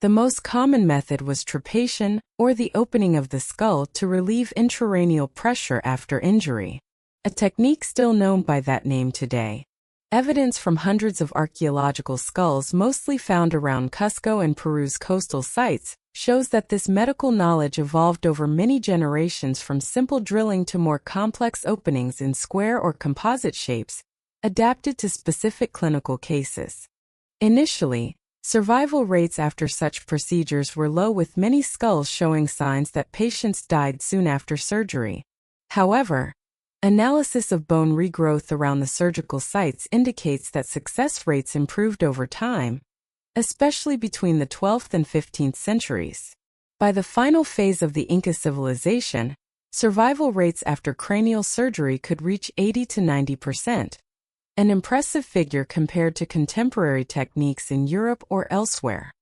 The most common method was trepation, or the opening of the skull to relieve intracranial pressure after injury, a technique still known by that name today. Evidence from hundreds of archaeological skulls mostly found around Cusco and Peru's coastal sites shows that this medical knowledge evolved over many generations from simple drilling to more complex openings in square or composite shapes, adapted to specific clinical cases. Initially, survival rates after such procedures were low, with many skulls showing signs that patients died soon after surgery. However, analysis of bone regrowth around the surgical sites indicates that success rates improved over time, especially between the 12th and 15th centuries. By the final phase of the Inca civilization, survival rates after cranial surgery could reach 80 to 90%. An impressive figure compared to contemporary techniques in Europe or elsewhere.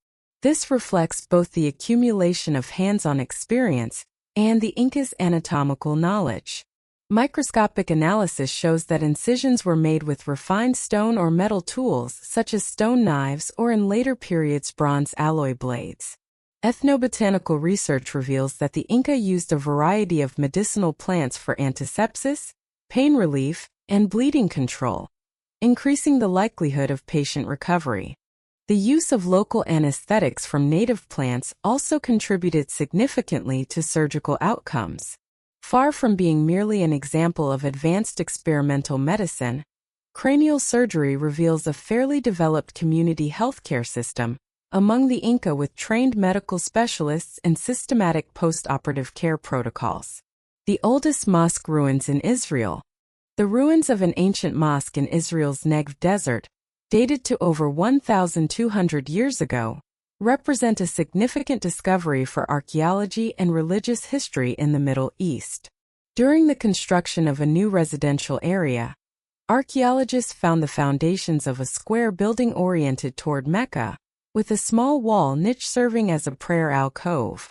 This reflects both the accumulation of hands-on experience and the Incas' anatomical knowledge. Microscopic analysis shows that incisions were made with refined stone or metal tools such as stone knives or, in later periods, bronze alloy blades. Ethnobotanical research reveals that the Inca used a variety of medicinal plants for antisepsis, pain relief, and bleeding control, increasing the likelihood of patient recovery. The use of local anesthetics from native plants also contributed significantly to surgical outcomes. Far from being merely an example of advanced experimental medicine, cranial surgery reveals a fairly developed community healthcare system among the Inca, with trained medical specialists and systematic post-operative care protocols. The oldest mosque ruins in Israel. The ruins of an ancient mosque in Israel's Negev desert, dated to over 1,200 years ago, represent a significant discovery for archaeology and religious history in the Middle East. During the construction of a new residential area, archaeologists found the foundations of a square building oriented toward Mecca, with a small wall niche serving as a prayer alcove.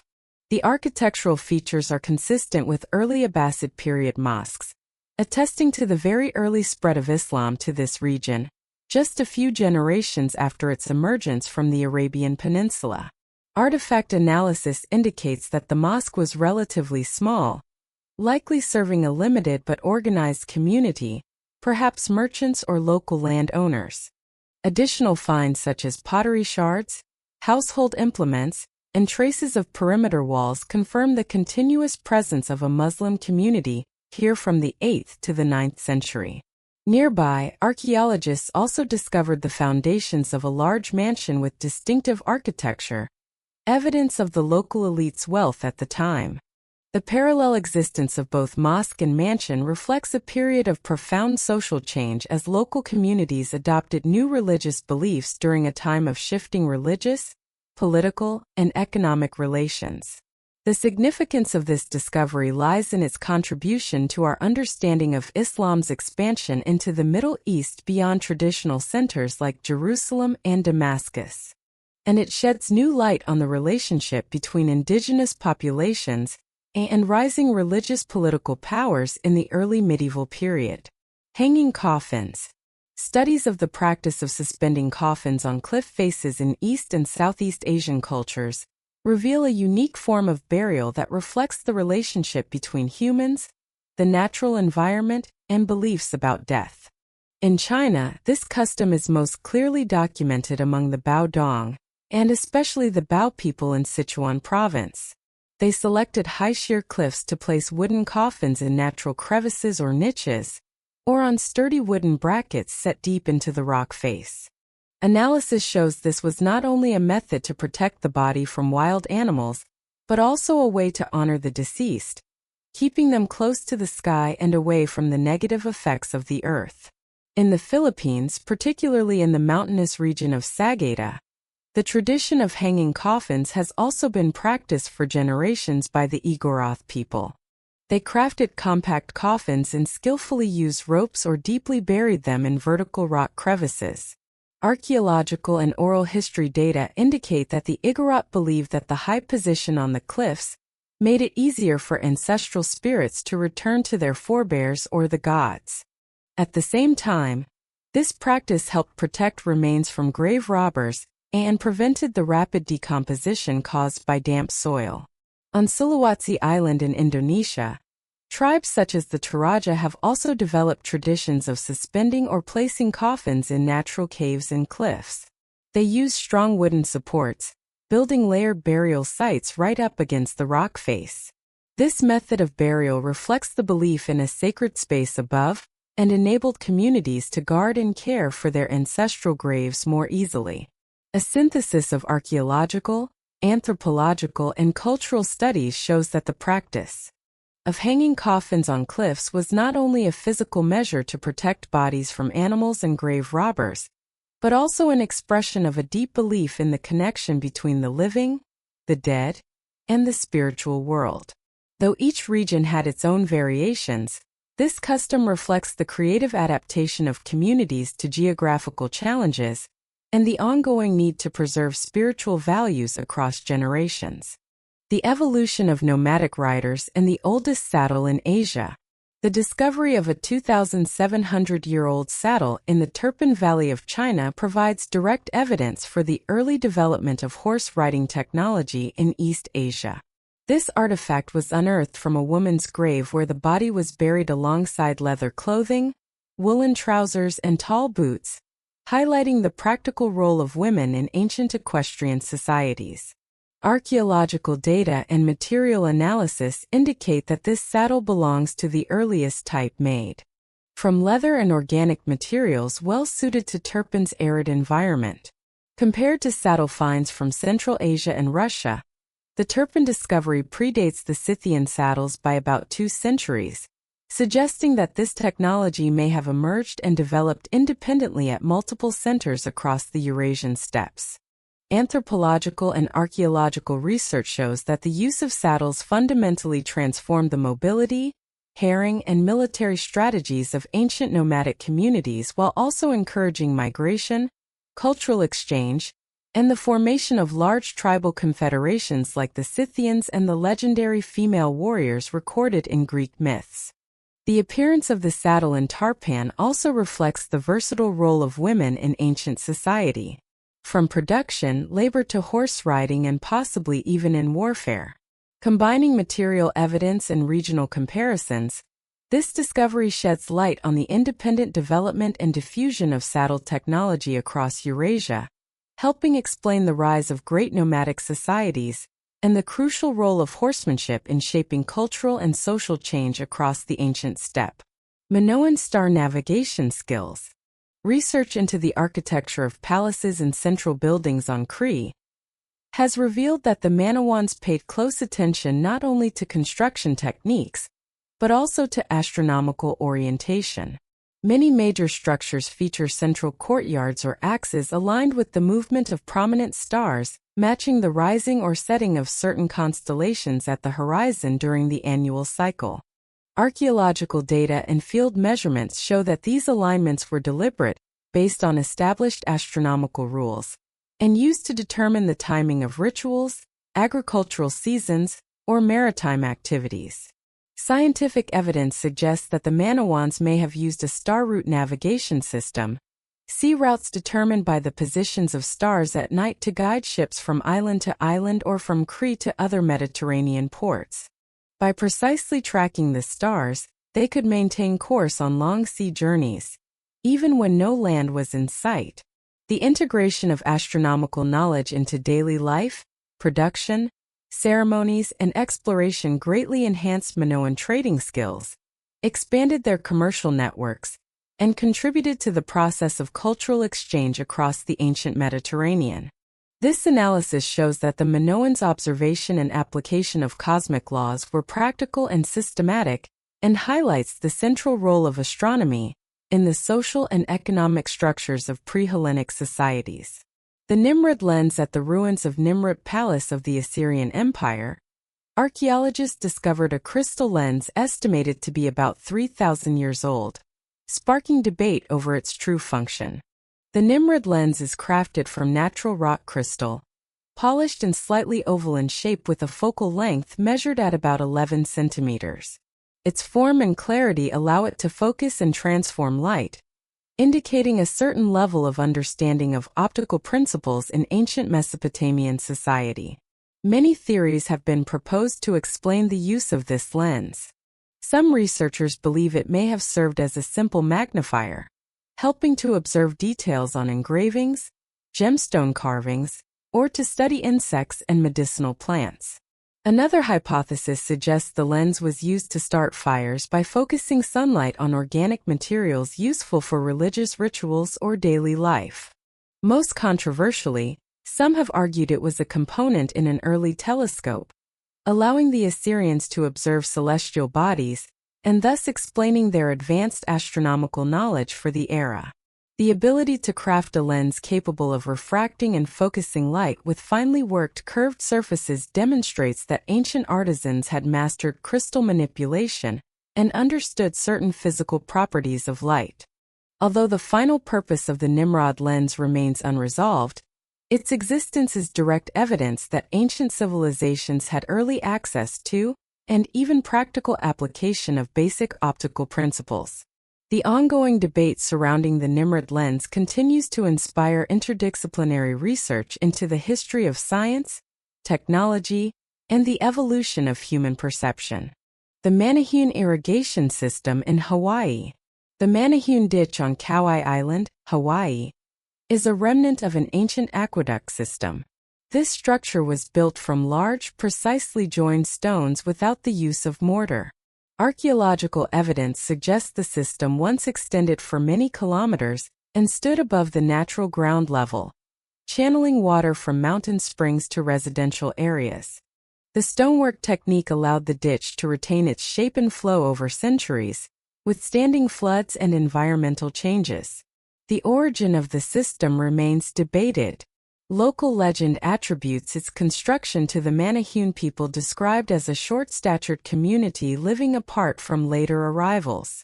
The architectural features are consistent with early Abbasid period mosques, attesting to the very early spread of Islam to this region, just a few generations after its emergence from the Arabian Peninsula. Artifact analysis indicates that the mosque was relatively small, likely serving a limited but organized community, perhaps merchants or local landowners. Additional finds such as pottery shards, household implements, and traces of perimeter walls confirm the continuous presence of a Muslim community here from the 8th to the 9th century. Nearby, archaeologists also discovered the foundations of a large mansion with distinctive architecture, evidence of the local elite's wealth at the time. The parallel existence of both mosque and mansion reflects a period of profound social change as local communities adopted new religious beliefs during a time of shifting religious, political, and economic relations. The significance of this discovery lies in its contribution to our understanding of Islam's expansion into the Middle East beyond traditional centers like Jerusalem and Damascus. And it sheds new light on the relationship between indigenous populations and rising religious political powers in the early medieval period. Hanging coffins. Studies of the practice of suspending coffins on cliff faces in East and Southeast Asian cultures reveal a unique form of burial that reflects the relationship between humans, the natural environment, and beliefs about death. In China, this custom is most clearly documented among the Bao Dong, and especially the Bao people in Sichuan province. They selected high sheer cliffs to place wooden coffins in natural crevices or niches, or on sturdy wooden brackets set deep into the rock face. Analysis shows this was not only a method to protect the body from wild animals, but also a way to honor the deceased, keeping them close to the sky and away from the negative effects of the earth. In the Philippines, particularly in the mountainous region of Sagada, the tradition of hanging coffins has also been practiced for generations by the Igoroth people. They crafted compact coffins and skillfully used ropes or deeply buried them in vertical rock crevices. Archaeological and oral history data indicate that the Igorot believed that the high position on the cliffs made it easier for ancestral spirits to return to their forebears or the gods. At the same time, This practice helped protect remains from grave robbers and prevented the rapid decomposition caused by damp soil. On Sulawesi Island in Indonesia, tribes such as the Toraja have also developed traditions of suspending or placing coffins in natural caves and cliffs. They use strong wooden supports, building layered burial sites right up against the rock face. This method of burial reflects the belief in a sacred space above and enabled communities to guard and care for their ancestral graves more easily. A synthesis of archaeological, anthropological, and cultural studies shows that the practice of hanging coffins on cliffs was not only a physical measure to protect bodies from animals and grave robbers, but also an expression of a deep belief in the connection between the living, the dead, and the spiritual world. Though each region had its own variations, this custom reflects the creative adaptation of communities to geographical challenges and the ongoing need to preserve spiritual values across generations. The evolution of nomadic riders and the oldest saddle in Asia. The discovery of a 2,700-year-old saddle in the Turpan Valley of China provides direct evidence for the early development of horse riding technology in East Asia. This artifact was unearthed from a woman's grave where the body was buried alongside leather clothing, woolen trousers, and tall boots, highlighting the practical role of women in ancient equestrian societies. Archaeological data and material analysis indicate that this saddle belongs to the earliest type made from leather and organic materials well suited to Turpan's arid environment. Compared to saddle finds from Central Asia and Russia, the Turpan discovery predates the Scythian saddles by about 2 centuries, suggesting that this technology may have emerged and developed independently at multiple centers across the Eurasian steppes. Anthropological and archaeological research shows that the use of saddles fundamentally transformed the mobility, harrying, and military strategies of ancient nomadic communities while also encouraging migration, cultural exchange, and the formation of large tribal confederations like the Scythians and the legendary female warriors recorded in Greek myths. The appearance of the saddle in tarpan also reflects the versatile role of women in ancient society, from production, labor to horse riding, and possibly even in warfare. Combining material evidence and regional comparisons, this discovery sheds light on the independent development and diffusion of saddle technology across Eurasia, helping explain the rise of great nomadic societies and the crucial role of horsemanship in shaping cultural and social change across the ancient steppe. Minoan star navigation skills. Research into the architecture of palaces and central buildings on Crete has revealed that the Manawans paid close attention not only to construction techniques, but also to astronomical orientation. Many major structures feature central courtyards or axes aligned with the movement of prominent stars, matching the rising or setting of certain constellations at the horizon during the annual cycle. Archaeological data and field measurements show that these alignments were deliberate, based on established astronomical rules, and used to determine the timing of rituals, agricultural seasons, or maritime activities. Scientific evidence suggests that the Manawans may have used a star route navigation system, sea routes determined by the positions of stars at night to guide ships from island to island or from Crete to other Mediterranean ports. By precisely tracking the stars, they could maintain course on long sea journeys, even when no land was in sight. The integration of astronomical knowledge into daily life, production, ceremonies, and exploration greatly enhanced Minoan trading skills, expanded their commercial networks, and contributed to the process of cultural exchange across the ancient Mediterranean. This analysis shows that the Minoans' observation and application of cosmic laws were practical and systematic, and highlights the central role of astronomy in the social and economic structures of pre-Hellenic societies. The Nimrud lens at the ruins of Nimrud Palace of the Assyrian Empire. Archaeologists discovered a crystal lens estimated to be about 3,000 years old, sparking debate over its true function. The Nimrud lens is crafted from natural rock crystal, polished and slightly oval in shape with a focal length measured at about 11 centimeters. Its form and clarity allow it to focus and transform light, indicating a certain level of understanding of optical principles in ancient Mesopotamian society. Many theories have been proposed to explain the use of this lens. Some researchers believe it may have served as a simple magnifier, helping to observe details on engravings, gemstone carvings, or to study insects and medicinal plants. Another hypothesis suggests the lens was used to start fires by focusing sunlight on organic materials useful for religious rituals or daily life. Most controversially, some have argued it was a component in an early telescope, allowing the Assyrians to observe celestial bodies, and thus explaining their advanced astronomical knowledge for the era. The ability to craft a lens capable of refracting and focusing light with finely worked curved surfaces demonstrates that ancient artisans had mastered crystal manipulation and understood certain physical properties of light. Although the final purpose of the Nimrod lens remains unresolved, its existence is direct evidence that ancient civilizations had early access to, and even practical application of basic optical principles. The ongoing debate surrounding the Nimrod lens continues to inspire interdisciplinary research into the history of science, technology, and the evolution of human perception. The Manahune Irrigation System in Hawaii. The Manahune Ditch on Kauai Island, Hawaii, is a remnant of an ancient aqueduct system. This structure was built from large, precisely joined stones without the use of mortar. Archaeological evidence suggests the system once extended for many kilometers and stood above the natural ground level, channeling water from mountain springs to residential areas. The stonework technique allowed the ditch to retain its shape and flow over centuries, withstanding floods and environmental changes. The origin of the system remains debated. Local legend attributes its construction to the Manahune people described as a short-statured community living apart from later arrivals.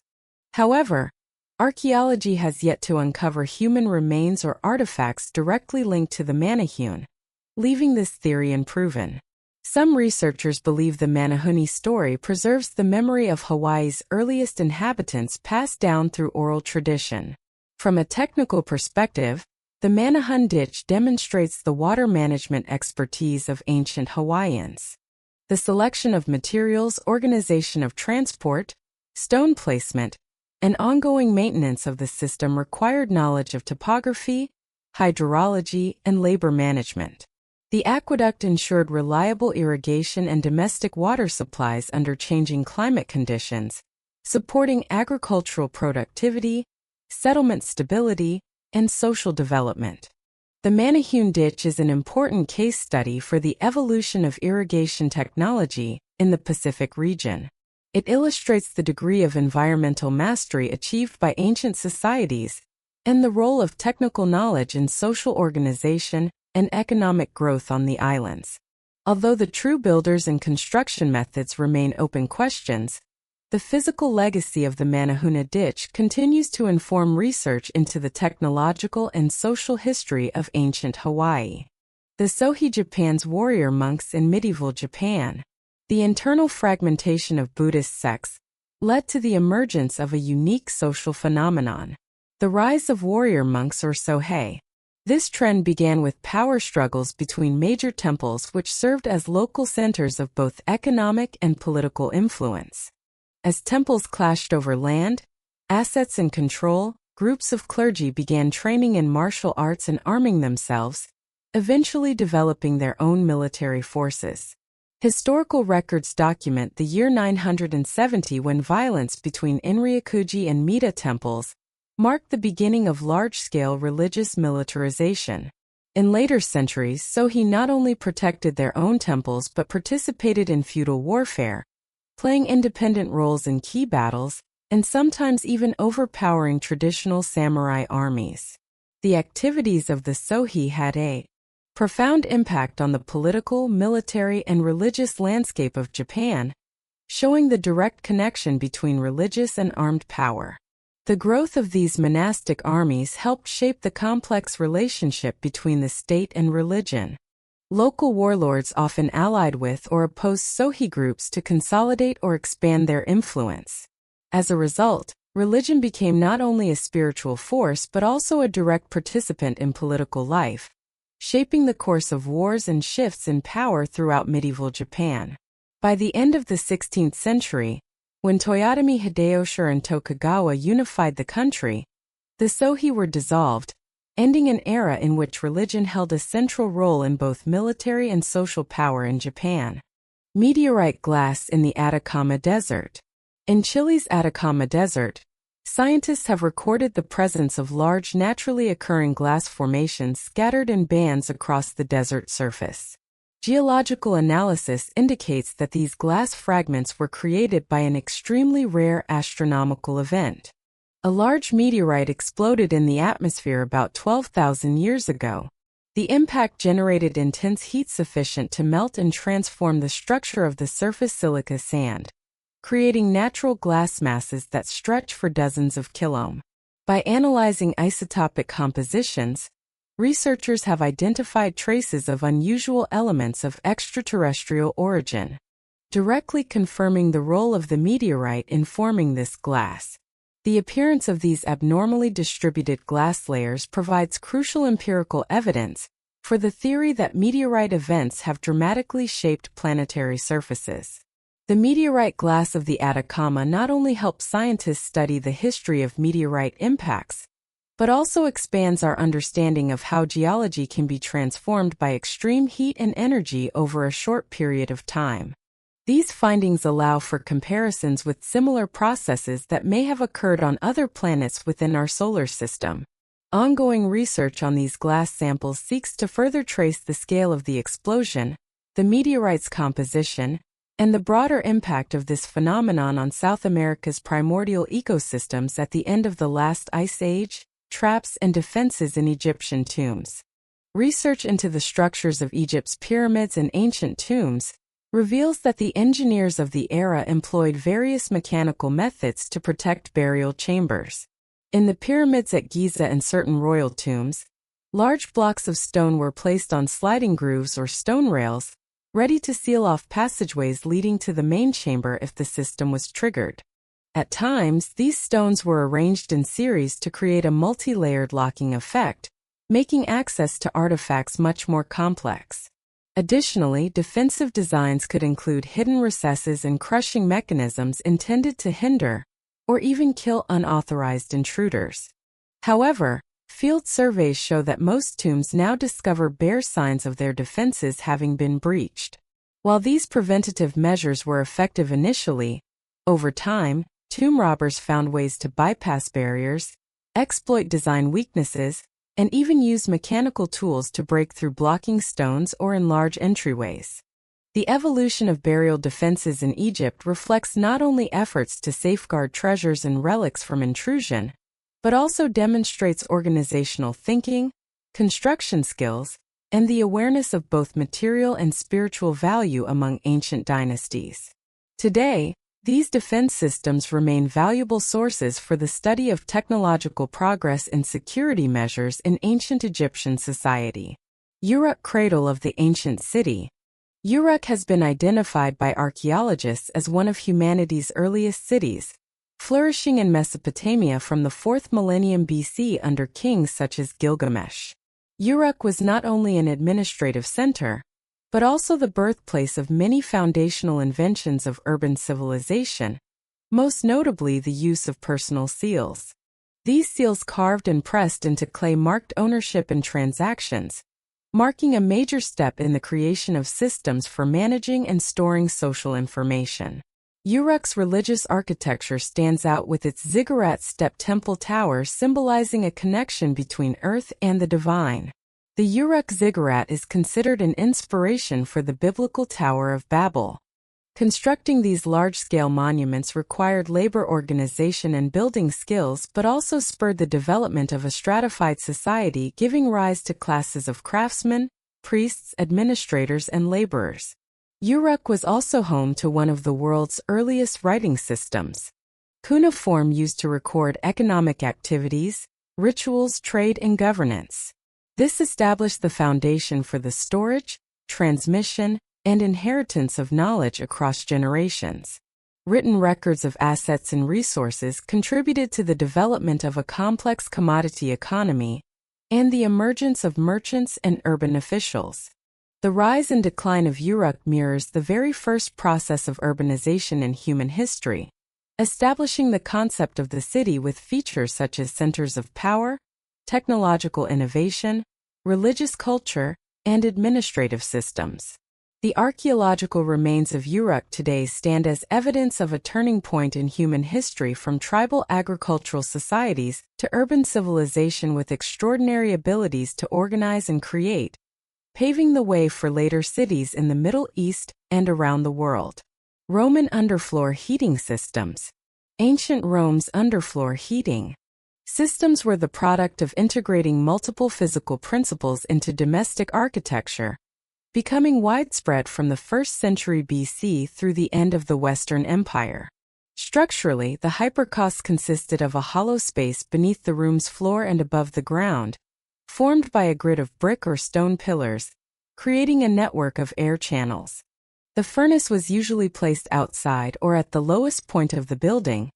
However, archaeology has yet to uncover human remains or artifacts directly linked to the Manahune, leaving this theory unproven. Some researchers believe the Manahune story preserves the memory of Hawaii's earliest inhabitants passed down through oral tradition. From a technical perspective, the Manahune Ditch demonstrates the water management expertise of ancient Hawaiians. The selection of materials, organization of transport, stone placement, and ongoing maintenance of the system required knowledge of topography, hydrology, and labor management. The aqueduct ensured reliable irrigation and domestic water supplies under changing climate conditions, supporting agricultural productivity, settlement stability, and social development. The Manahune Ditch is an important case study for the evolution of irrigation technology in the Pacific region. It illustrates the degree of environmental mastery achieved by ancient societies and the role of technical knowledge in social organization and economic growth on the islands. Although the true builders and construction methods remain open questions, the physical legacy of the Manahune Ditch continues to inform research into the technological and social history of ancient Hawaii. The Sohi Japan's warrior monks in medieval Japan. The internal fragmentation of Buddhist sects led to the emergence of a unique social phenomenon, the rise of warrior monks or Sohei. This trend began with power struggles between major temples which served as local centers of both economic and political influence. As temples clashed over land, assets, and control, groups of clergy began training in martial arts and arming themselves, eventually developing their own military forces. Historical records document the year 970 when violence between Inryakuji and Mita temples marked the beginning of large-scale religious militarization. In later centuries, Sohi not only protected their own temples but participated in feudal warfare, playing independent roles in key battles, and sometimes even overpowering traditional samurai armies. The activities of the Sohi had a profound impact on the political, military, and religious landscape of Japan, showing the direct connection between religious and armed power. The growth of these monastic armies helped shape the complex relationship between the state and religion. Local warlords often allied with or opposed Sohi groups to consolidate or expand their influence. As a result, religion became not only a spiritual force but also a direct participant in political life, shaping the course of wars and shifts in power throughout medieval Japan. By the end of the 16th century, when Toyotomi Hideyoshi and Tokugawa unified the country, the Sohei were dissolved, ending an era in which religion held a central role in both military and social power in Japan. Meteorite glass in the Atacama Desert. In Chile's Atacama Desert, scientists have recorded the presence of large naturally occurring glass formations scattered in bands across the desert surface. Geological analysis indicates that these glass fragments were created by an extremely rare astronomical event. A large meteorite exploded in the atmosphere about 12,000 years ago. The impact generated intense heat sufficient to melt and transform the structure of the surface silica sand, creating natural glass masses that stretch for dozens of kilometers. By analyzing isotopic compositions, researchers have identified traces of unusual elements of extraterrestrial origin, directly confirming the role of the meteorite in forming this glass. The appearance of these abnormally distributed glass layers provides crucial empirical evidence for the theory that meteorite events have dramatically shaped planetary surfaces. The meteorite glass of the Atacama not only helps scientists study the history of meteorite impacts, but also expands our understanding of how geology can be transformed by extreme heat and energy over a short period of time. These findings allow for comparisons with similar processes that may have occurred on other planets within our solar system. Ongoing research on these glass samples seeks to further trace the scale of the explosion, the meteorite's composition, and the broader impact of this phenomenon on South America's primordial ecosystems at the end of the last ice age, traps and defenses in Egyptian tombs. Research into the structures of Egypt's pyramids and ancient tombs reveals that the engineers of the era employed various mechanical methods to protect burial chambers. In the pyramids at Giza and certain royal tombs, large blocks of stone were placed on sliding grooves or stone rails, ready to seal off passageways leading to the main chamber if the system was triggered. At times, these stones were arranged in series to create a multi-layered locking effect, making access to artifacts much more complex. Additionally, defensive designs could include hidden recesses and crushing mechanisms intended to hinder or even kill unauthorized intruders. However, field surveys show that most tombs now bear signs of their defenses having been breached. While these preventative measures were effective initially, over time, tomb robbers found ways to bypass barriers, exploit design weaknesses, and even use mechanical tools to break through blocking stones or enlarge entryways. The evolution of burial defenses in Egypt reflects not only efforts to safeguard treasures and relics from intrusion, but also demonstrates organizational thinking, construction skills, and the awareness of both material and spiritual value among ancient dynasties. Today, these defense systems remain valuable sources for the study of technological progress and security measures in ancient Egyptian society. Uruk cradle of the ancient city. Uruk has been identified by archaeologists as one of humanity's earliest cities, flourishing in Mesopotamia from the 4th millennium BC under kings such as Gilgamesh. Uruk was not only an administrative center, but also the birthplace of many foundational inventions of urban civilization, most notably the use of personal seals. These seals carved and pressed into clay marked ownership and transactions, marking a major step in the creation of systems for managing and storing social information. Uruk's religious architecture stands out with its ziggurat step temple tower symbolizing a connection between earth and the divine. The Uruk ziggurat is considered an inspiration for the biblical Tower of Babel. Constructing these large-scale monuments required labor organization and building skills but also spurred the development of a stratified society, giving rise to classes of craftsmen, priests, administrators, and laborers. Uruk was also home to one of the world's earliest writing systems, cuneiform, used to record economic activities, rituals, trade, and governance. This established the foundation for the storage, transmission, and inheritance of knowledge across generations. Written records of assets and resources contributed to the development of a complex commodity economy and the emergence of merchants and urban officials. The rise and decline of Uruk mirrors the very first process of urbanization in human history, establishing the concept of the city with features such as centers of power, technological innovation, religious culture, and administrative systems. The archaeological remains of Uruk today stand as evidence of a turning point in human history from tribal agricultural societies to urban civilization with extraordinary abilities to organize and create, paving the way for later cities in the Middle East and around the world. Roman underfloor heating systems. Ancient Rome's underfloor heating systems were the product of integrating multiple physical principles into domestic architecture, becoming widespread from the 1st century BC through the end of the Western Empire. Structurally, the hypercaust consisted of a hollow space beneath the room's floor and above the ground, formed by a grid of brick or stone pillars, creating a network of air channels. The furnace was usually placed outside or at the lowest point of the building,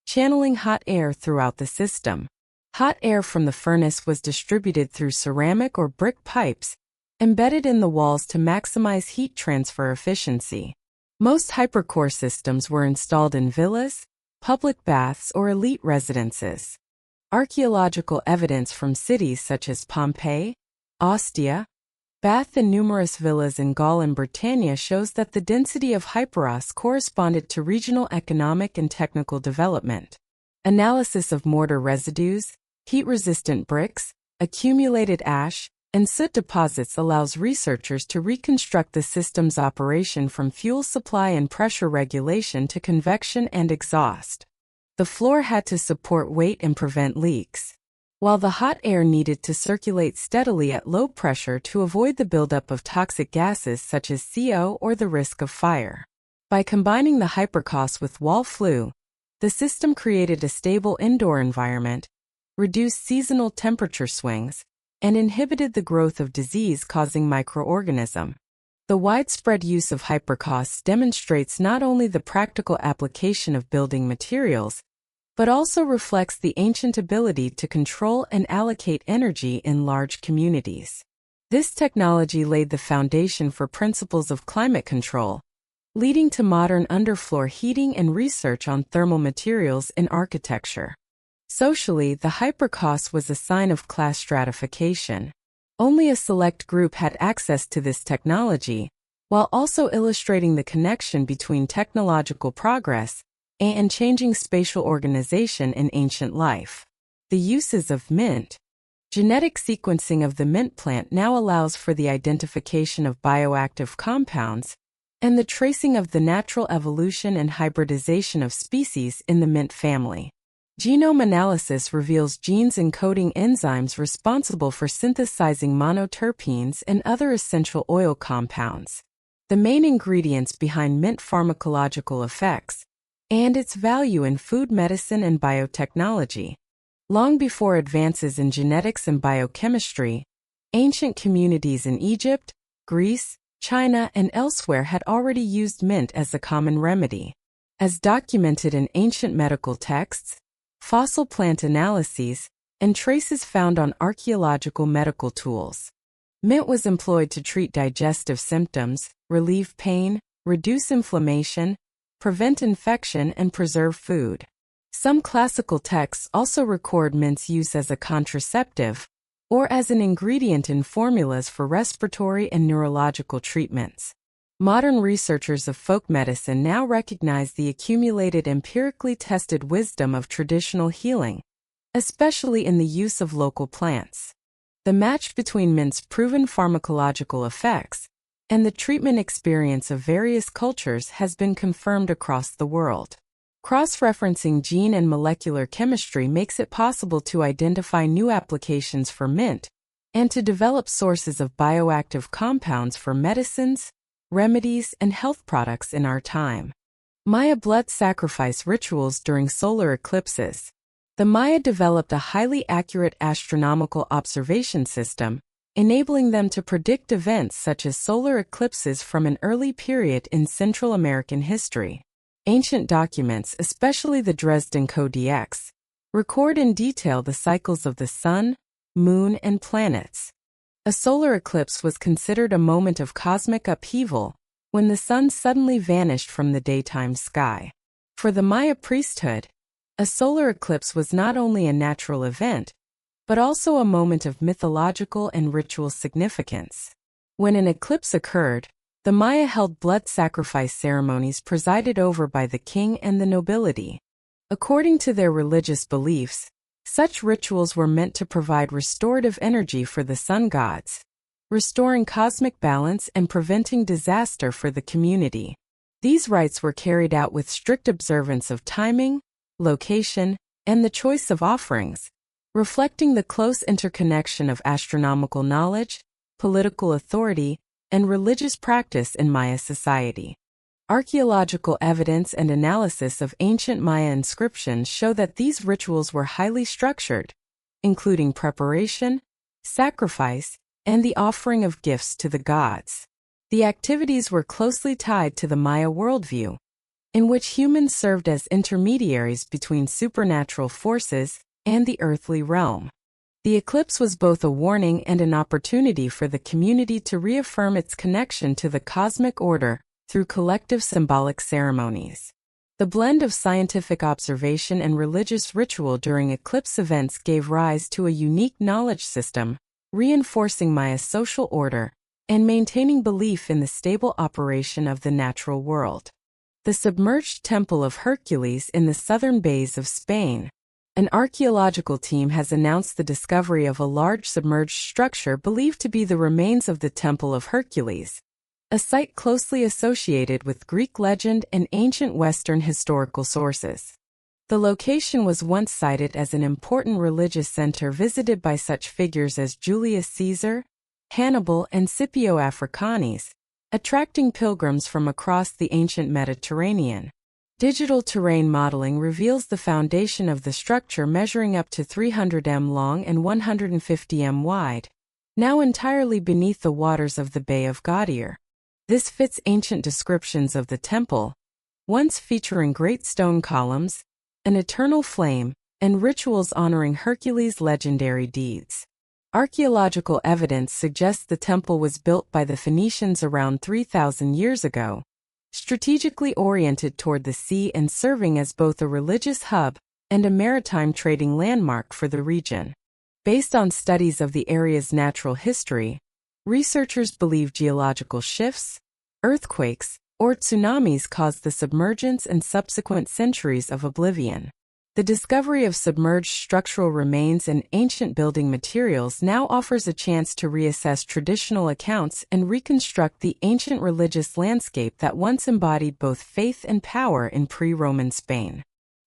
channeling hot air throughout the system. Hot air from the furnace was distributed through ceramic or brick pipes, embedded in the walls to maximize heat transfer efficiency. Most hypercore systems were installed in villas, public baths, or elite residences. Archaeological evidence from cities such as Pompeii, Ostia, Bath, and numerous villas in Gaul and Britannia shows that the density of hyperos corresponded to regional economic and technical development. Analysis of mortar residues, heat-resistant bricks, accumulated ash, and soot deposits allows researchers to reconstruct the system's operation from fuel supply and pressure regulation to convection and exhaust. The floor had to support weight and prevent leaks, while the hot air needed to circulate steadily at low pressure to avoid the buildup of toxic gases such as CO or the risk of fire. By combining the hypercaust with wall flue, the system created a stable indoor environment, reduced seasonal temperature swings, and inhibited the growth of disease-causing microorganisms. The widespread use of hypercausts demonstrates not only the practical application of building materials, but also reflects the ancient ability to control and allocate energy in large communities. This technology laid the foundation for principles of climate control, leading to modern underfloor heating and research on thermal materials in architecture. Socially, the hypercaust was a sign of class stratification. Only a select group had access to this technology, while also illustrating the connection between technological progress and changing spatial organization in ancient life. The uses of mint. Genetic sequencing of the mint plant now allows for the identification of bioactive compounds and the tracing of the natural evolution and hybridization of species in the mint family. Genome analysis reveals genes encoding enzymes responsible for synthesizing monoterpenes and other essential oil compounds, the main ingredients behind mint pharmacological effects, and its value in food medicine and biotechnology. Long before advances in genetics and biochemistry, ancient communities in Egypt, Greece, China, and elsewhere had already used mint as a common remedy. As documented in ancient medical texts, fossil plant analyses, and traces found on archaeological medical tools. Mint was employed to treat digestive symptoms, relieve pain, reduce inflammation, prevent infection, and preserve food. Some classical texts also record mint's use as a contraceptive or as an ingredient in formulas for respiratory and neurological treatments. Modern researchers of folk medicine now recognize the accumulated empirically tested wisdom of traditional healing, especially in the use of local plants. The match between mint's proven pharmacological effects and the treatment experience of various cultures has been confirmed across the world. Cross-referencing gene and molecular chemistry makes it possible to identify new applications for mint and to develop sources of bioactive compounds for medicines, remedies, and health products in our time. Maya blood sacrifice rituals during solar eclipses. The Maya developed a highly accurate astronomical observation system, enabling them to predict events such as solar eclipses from an early period in Central American history. Ancient documents, especially the Dresden Codex, record in detail the cycles of the sun, moon, and planets. A solar eclipse was considered a moment of cosmic upheaval when the sun suddenly vanished from the daytime sky. For the Maya priesthood, a solar eclipse was not only a natural event, but also a moment of mythological and ritual significance. When an eclipse occurred, the Maya held blood sacrifice ceremonies presided over by the king and the nobility. According to their religious beliefs, such rituals were meant to provide restorative energy for the sun gods, restoring cosmic balance and preventing disaster for the community. These rites were carried out with strict observance of timing, location, and the choice of offerings, reflecting the close interconnection of astronomical knowledge, political authority, and religious practice in Maya society. Archaeological evidence and analysis of ancient Maya inscriptions show that these rituals were highly structured, including preparation, sacrifice, and the offering of gifts to the gods. The activities were closely tied to the Maya worldview, in which humans served as intermediaries between supernatural forces and the earthly realm. The eclipse was both a warning and an opportunity for the community to reaffirm its connection to the cosmic order through collective symbolic ceremonies. The blend of scientific observation and religious ritual during eclipse events gave rise to a unique knowledge system, reinforcing Maya's social order and maintaining belief in the stable operation of the natural world. The submerged Temple of Hercules in the southern bays of Spain. An archaeological team has announced the discovery of a large submerged structure believed to be the remains of the Temple of Hercules, a site closely associated with Greek legend and ancient Western historical sources. The location was once cited as an important religious center visited by such figures as Julius Caesar, Hannibal, and Scipio Africanus, attracting pilgrims from across the ancient Mediterranean. Digital terrain modeling reveals the foundation of the structure measuring up to 300 m long and 150 m wide, now entirely beneath the waters of the Bay of Gaudier. This fits ancient descriptions of the temple, once featuring great stone columns, an eternal flame, and rituals honoring Hercules' legendary deeds. Archaeological evidence suggests the temple was built by the Phoenicians around 3,000 years ago, strategically oriented toward the sea and serving as both a religious hub and a maritime trading landmark for the region. Based on studies of the area's natural history, researchers believe geological shifts, earthquakes, or tsunamis caused the submergence and subsequent centuries of oblivion. The discovery of submerged structural remains and ancient building materials now offers a chance to reassess traditional accounts and reconstruct the ancient religious landscape that once embodied both faith and power in pre-Roman Spain.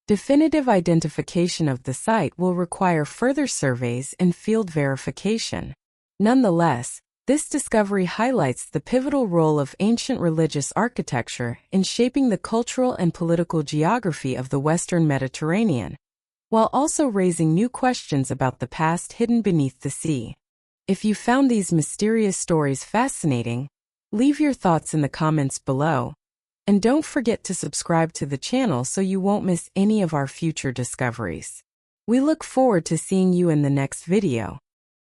Definitive identification of the site will require further surveys and field verification. Nonetheless, this discovery highlights the pivotal role of ancient religious architecture in shaping the cultural and political geography of the Western Mediterranean, while also raising new questions about the past hidden beneath the sea. If you found these mysterious stories fascinating, leave your thoughts in the comments below, and don't forget to subscribe to the channel so you won't miss any of our future discoveries. We look forward to seeing you in the next video.